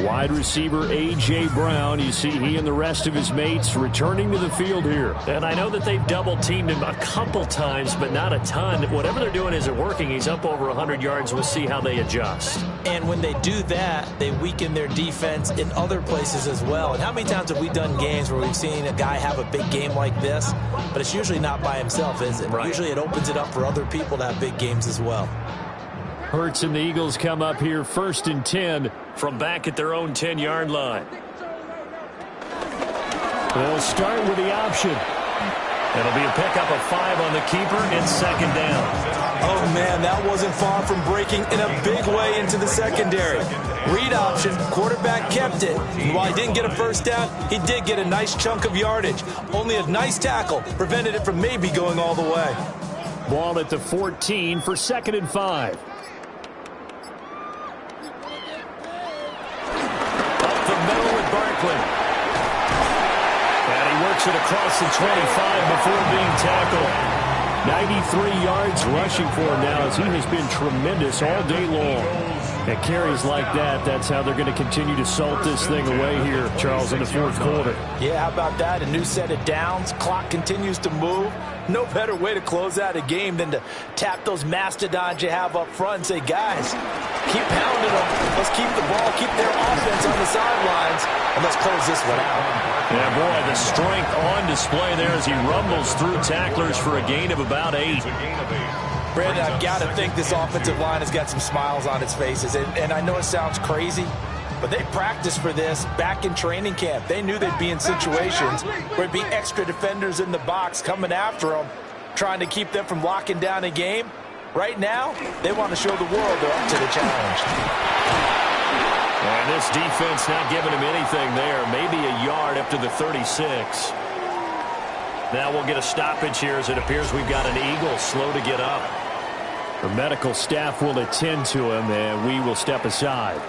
[SPEAKER 1] Wide receiver A.J. Brown, you see he and the rest of his mates returning to the field here. And I know that they've double-teamed him a couple times, but not a ton. Whatever they're doing isn't working. He's up over 100 yards. We'll see how they adjust.
[SPEAKER 2] And when they do that, they weaken their defense in other places as well. And how many times have we done games where we've seen a guy have a big game like this? But it's usually not by himself, is it?
[SPEAKER 1] Right.
[SPEAKER 2] Usually it opens it up for other people to have big games as well.
[SPEAKER 1] Hurts and the Eagles come up here 1st and 10 from back at their own 10-yard line. They'll start with the option. It'll be a pickup of 5 on the keeper and 2nd down.
[SPEAKER 2] Oh, man, that wasn't far from breaking in a big way into the secondary. Read option, quarterback kept it. And while he didn't get a 1st down, he did get a nice chunk of yardage. Only a nice tackle prevented it from maybe going all the way.
[SPEAKER 1] Ball at the 14 for 2nd and 5. And he works it across the 25 before being tackled. 93 yards rushing for him now as he has been tremendous all day long. At carries like that, that's how they're going to continue to salt this thing away here, Charles, in the 4th quarter.
[SPEAKER 3] Yeah, how about that? A new set of downs. Clock continues to move. No better way to close out a game than to tap those mastodons you have up front and say, guys, keep pounding them. Let's keep the ball, keep their offense on the sidelines, and let's close this one out.
[SPEAKER 1] Yeah, boy, the strength on display there as he rumbles through tacklers for a gain of about 8.
[SPEAKER 3] Brandon, I've got to think this offensive line has got some smiles on its faces. And I know it sounds crazy, but they practiced for this back in training camp. They knew they'd be in situations where there'd be extra defenders in the box coming after them, trying to keep them from locking down a game. Right now, they want to show the world they're up to the challenge.
[SPEAKER 1] And this defense not giving him anything there. Maybe a yard up to the 36. Now we'll get a stoppage here as it appears we've got an Eagle slow to get up. The medical staff will attend to him, and we will step aside.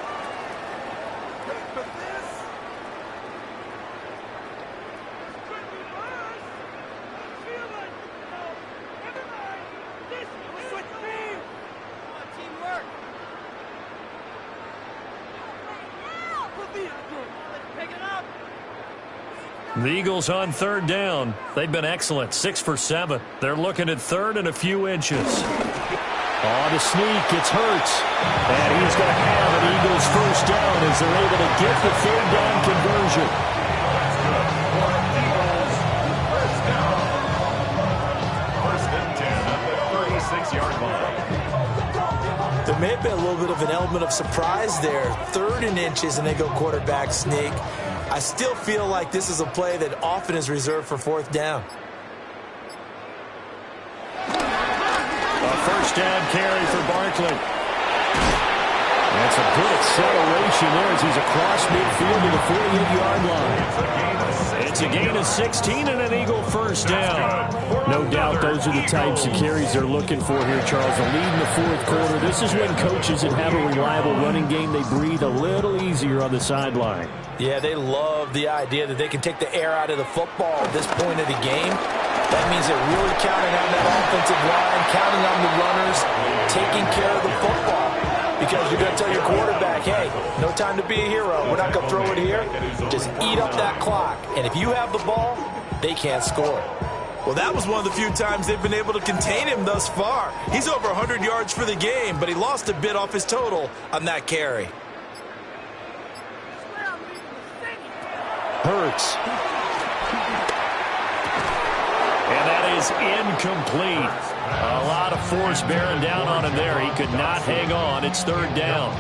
[SPEAKER 1] The Eagles on 3rd down. They've been excellent, 6 for 7. They're looking at 3rd and a few inches. On the sneak, it's Hurts. And he's going to have an Eagles 1st down as they're able to get the 3rd down conversion.
[SPEAKER 4] 26-yard line.
[SPEAKER 2] There may have been a little bit of an element of surprise there. 3rd and inches, and they go quarterback sneak. I still feel like this is a play that often is reserved for 4th down.
[SPEAKER 1] A first down carry for Barkley. That's a good acceleration there as he's across midfield to the 48-yard line. It's a gain of 16 and an Eagle first down. No doubt those are the types of carries they're looking for here, Charles. A lead in the 4th quarter. This is when coaches that have a reliable running game, they breathe a little easier on the sideline.
[SPEAKER 2] Yeah, they love the idea that they can take the air out of the football at this point of the game. That means they're really counting on that offensive line, counting on the runners, taking care of the football. Because you're going to tell your quarterback, hey, no time to be a hero. We're not going to throw it here. Just eat up that clock. And if you have the ball, they can't score. Well, that was one of the few times they've been able to contain him thus far. He's over 100 yards for the game, but he lost a bit off his total on that carry.
[SPEAKER 1] Hurts. And that is incomplete. A lot of force bearing down on him there. He could not hang on. It's 3rd down.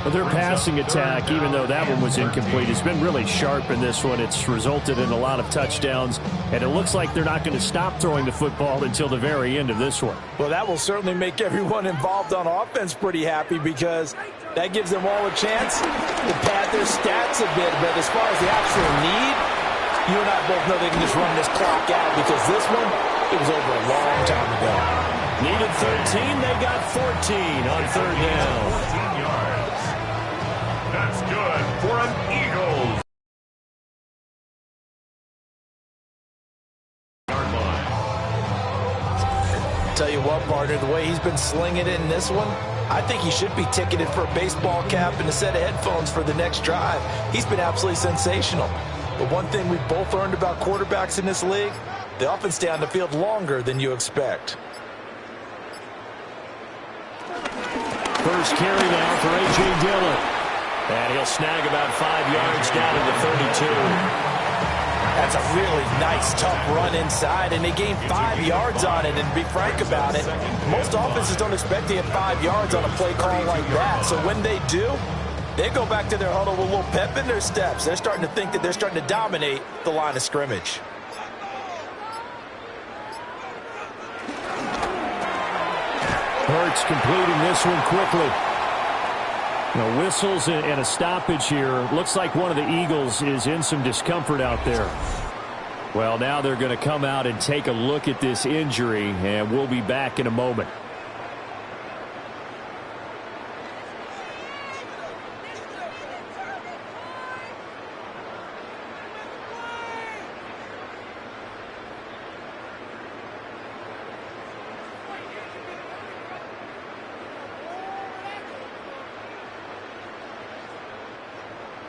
[SPEAKER 1] But their passing attack, even though that one was incomplete, has been really sharp in this one. It's resulted in a lot of touchdowns, and it looks like they're not going to stop throwing the football until the very end of this one.
[SPEAKER 2] Well, that will certainly make everyone involved on offense pretty happy because that gives them all a chance to pad their stats a bit. But as far as the actual need, you and I both know they can just run this clock out because this one, it was over a long time ago.
[SPEAKER 1] Needed 13, they got 14 on 3rd down.
[SPEAKER 4] 14 yards. That's good for an Eagles. Yard line.
[SPEAKER 2] Tell you what, partner, the way he's been slinging it in this one, I think he should be ticketed for a baseball cap and a set of headphones for the next drive. He's been absolutely sensational. But one thing we've both learned about quarterbacks in this league, they often stay on the field longer than you expect.
[SPEAKER 1] First carry now for A.J. Dillon. And he'll snag about 5 yards down to the 32.
[SPEAKER 2] That's a really nice, tough run inside, and they gained 5 yards on it. And to be frank about it, most offenses don't expect to get 5 yards on a play call like that. So when they do, they go back to their huddle with a little pep in their steps. They're starting to think that they're starting to dominate the line of scrimmage.
[SPEAKER 1] Hurts completing this one quickly. No whistles and a stoppage here. Looks like one of the Eagles is in some discomfort out there. Well, now they're going to come out and take a look at this injury, and we'll be back in a moment.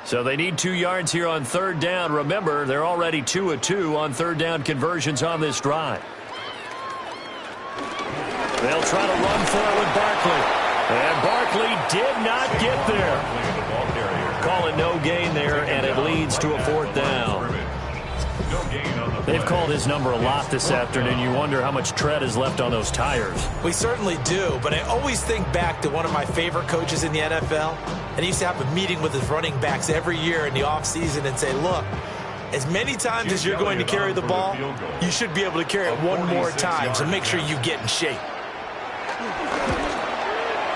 [SPEAKER 1] So they need 2 yards here on 3rd down. Remember, they're already 2 of 2 on 3rd down conversions on this drive. They'll try to run for it with Barkley. And Barkley did not get there. Calling no gain there, and it leads to a 4th down. They've called his number a lot this afternoon. You wonder how much tread is left on those tires.
[SPEAKER 2] We certainly do, but I always think back to one of my favorite coaches in the NFL, and he used to have a meeting with his running backs every year in the offseason and say, look, as many times as you're going to carry the ball, you should be able to carry it one more time, so make sure you get in shape.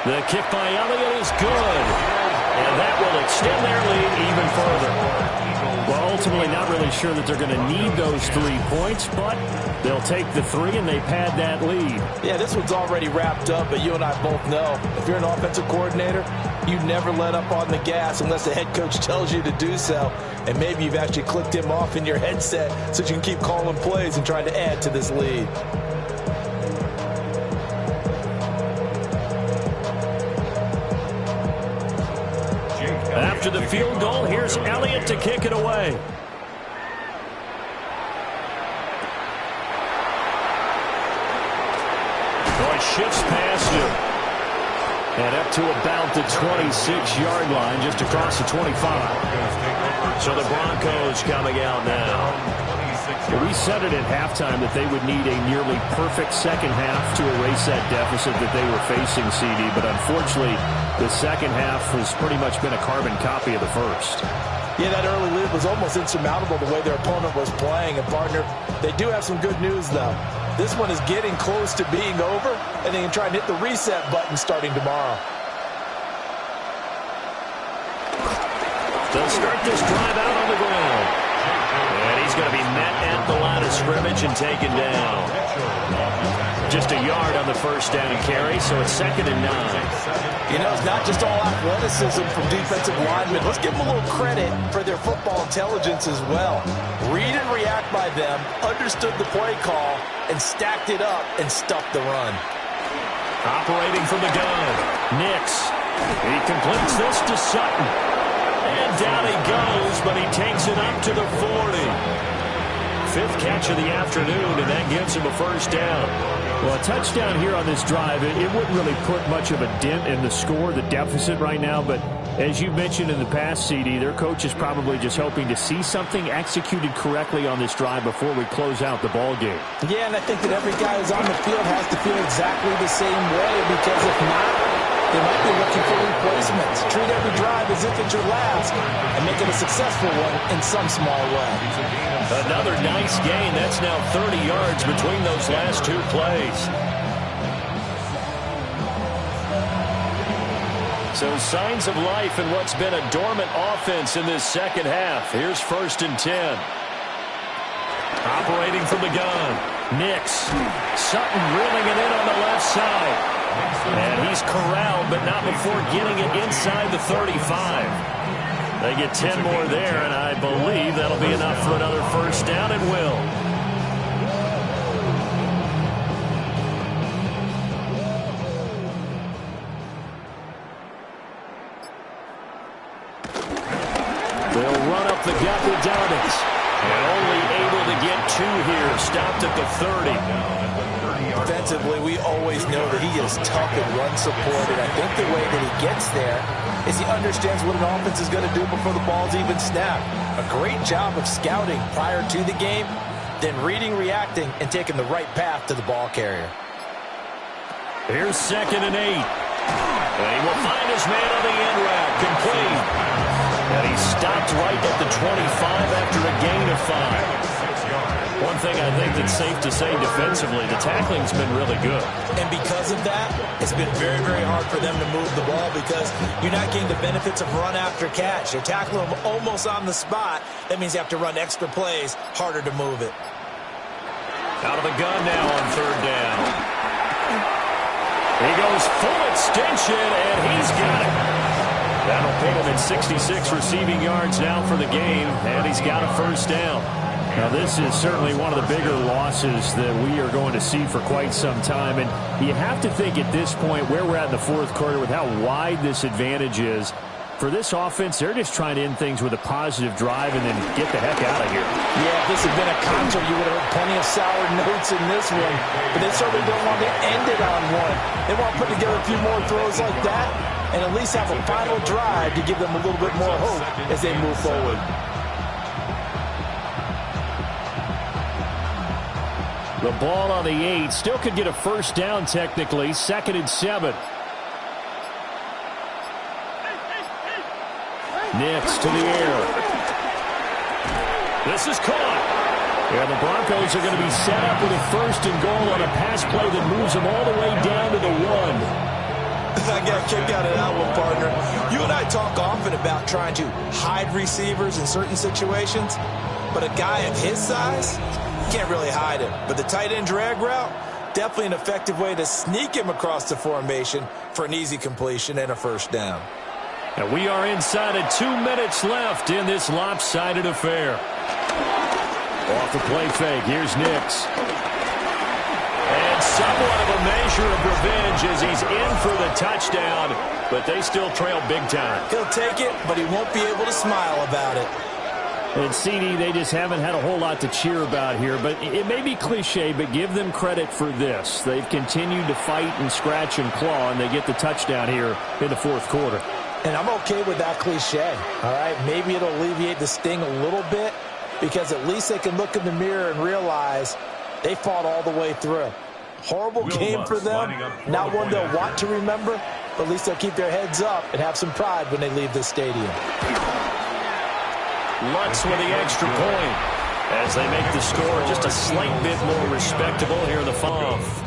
[SPEAKER 1] The kick by Elliott is good, and that will extend their lead even further. Well, ultimately not really sure that they're going to need those 3 points, but they'll take the 3 and they pad that lead.
[SPEAKER 2] Yeah, this one's already wrapped up, but you and I both know if you're an offensive coordinator, you never let up on the gas unless the head coach tells you to do so. And maybe you've actually clicked him off in your headset so you can keep calling plays and trying to add to this lead.
[SPEAKER 1] After the field goal, here's Elliott to kick it away. Boy, shifts past him. And up to about the 26-yard line, just across the 25. So the Broncos coming out now.
[SPEAKER 5] We said it at halftime that they would need a nearly perfect second half to erase that deficit that they were facing, CD. But unfortunately, the second half has pretty much been a carbon copy of the first.
[SPEAKER 3] Yeah, that early lead was almost insurmountable the way their opponent was playing. And, partner, they do have some good news, though. This one is getting close to being over, and they can try and hit the reset button starting tomorrow.
[SPEAKER 1] They'll start this drive out on the ground. And he's going to be met at the line of scrimmage and taken down. Just a yard on the first down carry, so it's 2nd and 9.
[SPEAKER 3] You know, it's not just all athleticism from defensive linemen. Let's give them a little credit for their football intelligence as well. Read and react by them, understood the play call, and stacked it up and stuffed the run.
[SPEAKER 1] Operating from the gun, Nix. He completes this to Sutton. And down he goes, but he takes it up to the 40. 5th catch of the afternoon, and that gives him a first down.
[SPEAKER 5] Well, a touchdown here on this drive, it wouldn't really put much of a dent in the score, the deficit right now. But as you mentioned in the past, CD, their coach is probably just hoping to see something executed correctly on this drive before we close out the ball game.
[SPEAKER 3] Yeah, and I think that every guy who's on the field has to feel exactly the same way, because if not, they might be looking for replacements. Treat every drive as if it's your last and make it a successful one in some small way.
[SPEAKER 1] Another nice gain. That's now 30 yards between those last 2 plays. So signs of life in what's been a dormant offense in this second half. Here's 1st and 10. Operating from the gun, Nix. Sutton reeling it in on the left side. And he's corralled, but not before getting it inside the 35. They get 10 more there, and I believe that'll be enough for another first down, and will. They'll run up the gut with Dobbins. And only able to get 2 here, stopped at the 30.
[SPEAKER 3] Defensively, we always know that he is tough and run support, and I think the way that he gets there is he understands what an offense is going to do before the ball's even snapped. A great job of scouting prior to the game, then reading, reacting, and taking the right path to the ball carrier.
[SPEAKER 1] Here's 2nd and 8. And he will find his man on the end route, complete. And he stopped right at the 25 after a gain of 5. One thing I think that's safe to say defensively, the tackling's been really good.
[SPEAKER 2] And because of that, it's been very, very hard for them to move the ball because you're not getting the benefits of run after catch. You're tackling them almost on the spot. That means you have to run extra plays, harder to move it.
[SPEAKER 1] Out of the gun now on 3rd down. He goes full extension, and he's got it. That'll put him at 66 receiving yards now for the game, and he's got a first down. Now, this is certainly one of the bigger losses that we are going to see for quite some time. And you have to think at this point where we're at in the 4th quarter with how wide this advantage is. For this offense, they're just trying to end things with a positive drive and then get the heck out of here.
[SPEAKER 3] Yeah, if this had been a concert, you would have heard plenty of sour notes in this one. But they certainly don't want to end it on one. They want to put together a few more throws like that and at least have a final drive to give them a little bit more hope as they move forward.
[SPEAKER 5] The ball on the 8. Still could get a first down technically. 2nd and 7. Nix to the air. This is caught. Yeah, the Broncos are going to be set up with a 1st and goal on a pass play that moves them all the way down to the 1.
[SPEAKER 2] I got a kick out of that one, partner. You and I talk often about trying to hide receivers in certain situations, but a guy of his size can't really hide him. But the tight end drag route, definitely an effective way to sneak him across the formation for an easy completion and a first down.
[SPEAKER 1] And we are inside of 2 minutes left in this lopsided affair. Off the play fake, here's Nix. And somewhat of a measure of revenge as he's in for the touchdown, but they still trail big time.
[SPEAKER 2] He'll take it, but he won't be able to smile about it.
[SPEAKER 5] And CD, they just haven't had a whole lot to cheer about here, but it may be cliche, but give them credit for this. They've continued to fight and scratch and claw, and they get the touchdown here in the 4th quarter.
[SPEAKER 3] And I'm okay with that cliche, all right? Maybe it'll alleviate the sting a little bit,
[SPEAKER 2] because at least they can look in the mirror and realize they fought all the way through. Horrible game for them, not one they'll want to remember, but at least they'll keep their heads up and have some pride when they leave this stadium.
[SPEAKER 1] Lutz with the extra point as they make the score just a slight bit more respectable here in the fourth.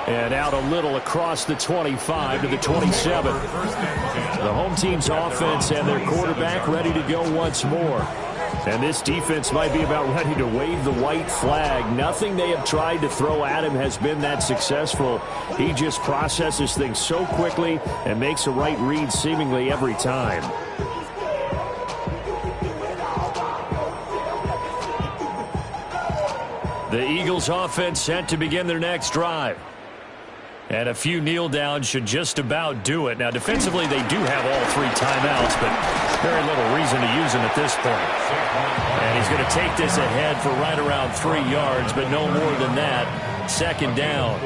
[SPEAKER 1] And out a little across the 25 to the 27. The home team's offense and their quarterback ready to go once more. And this defense might be about ready to wave the white flag. Nothing they have tried to throw at him has been that successful. He just processes things so quickly and makes a right read seemingly every time. The Eagles offense set to begin their next drive. And a few kneel downs should just about do it. Now, defensively, they do have all three timeouts, but very little reason to use them at this point. And he's going to take this ahead for right around 3 yards, but no more than that. Second down.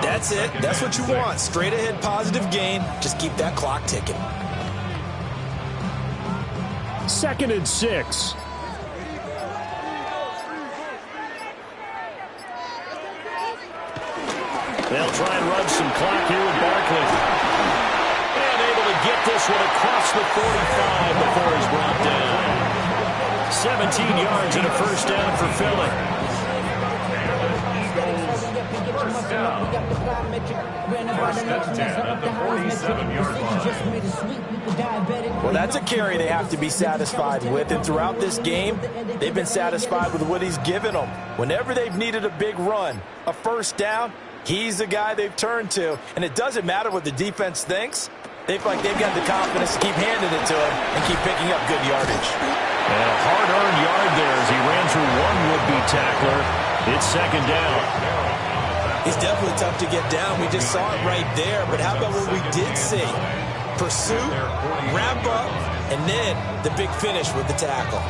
[SPEAKER 2] That's it. That's what you want. Straight ahead positive gain. Just keep that clock ticking.
[SPEAKER 1] 2nd and 6. They'll try and run some clock here with Barkley. And able to get this one across the 45 before he's brought down. 17 yards and a first down for Philly.
[SPEAKER 4] First down. First and 10 at the 47-yard line.
[SPEAKER 2] Well, that's a carry they have to be satisfied with. And throughout this game, they've been satisfied with what he's given them. Whenever they've needed a big run, a first down, he's the guy they've turned to. And it doesn't matter what the defense thinks. They feel like they've got the confidence to keep handing it to him and keep picking up good yardage.
[SPEAKER 1] And a hard-earned yard there as he ran through one would-be tackler. It's second down.
[SPEAKER 2] He's definitely tough to get down. We just saw it right there. But how about what we did see? Pursuit, wrap up, and then the big finish with the tackle.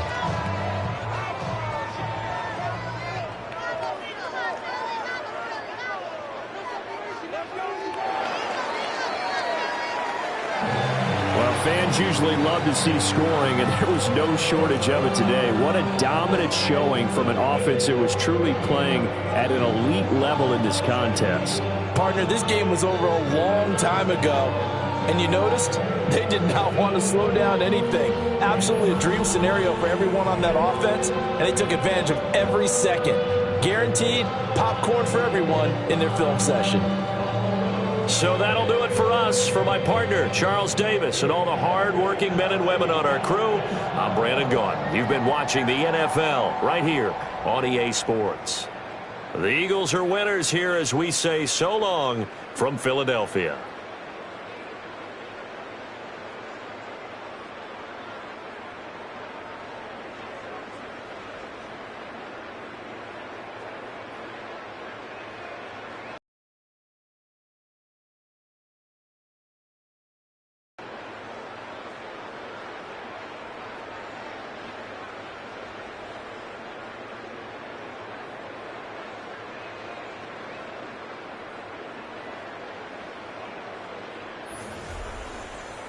[SPEAKER 1] Fans usually love to see scoring, and there was no shortage of it today. What a dominant showing from an offense that was truly playing at an elite level in this contest.
[SPEAKER 2] Partner, this game was over a long time ago, and you noticed they did not want to slow down anything. Absolutely a dream scenario for everyone on that offense, and they took advantage of every second. Guaranteed popcorn for everyone in their film session.
[SPEAKER 1] So that'll do it for us. For my partner, Charles Davis, and all the hard-working men and women on our crew, I'm Brandon Gaudin. You've been watching the NFL right here on EA Sports. The Eagles are winners here as we say so long from Philadelphia.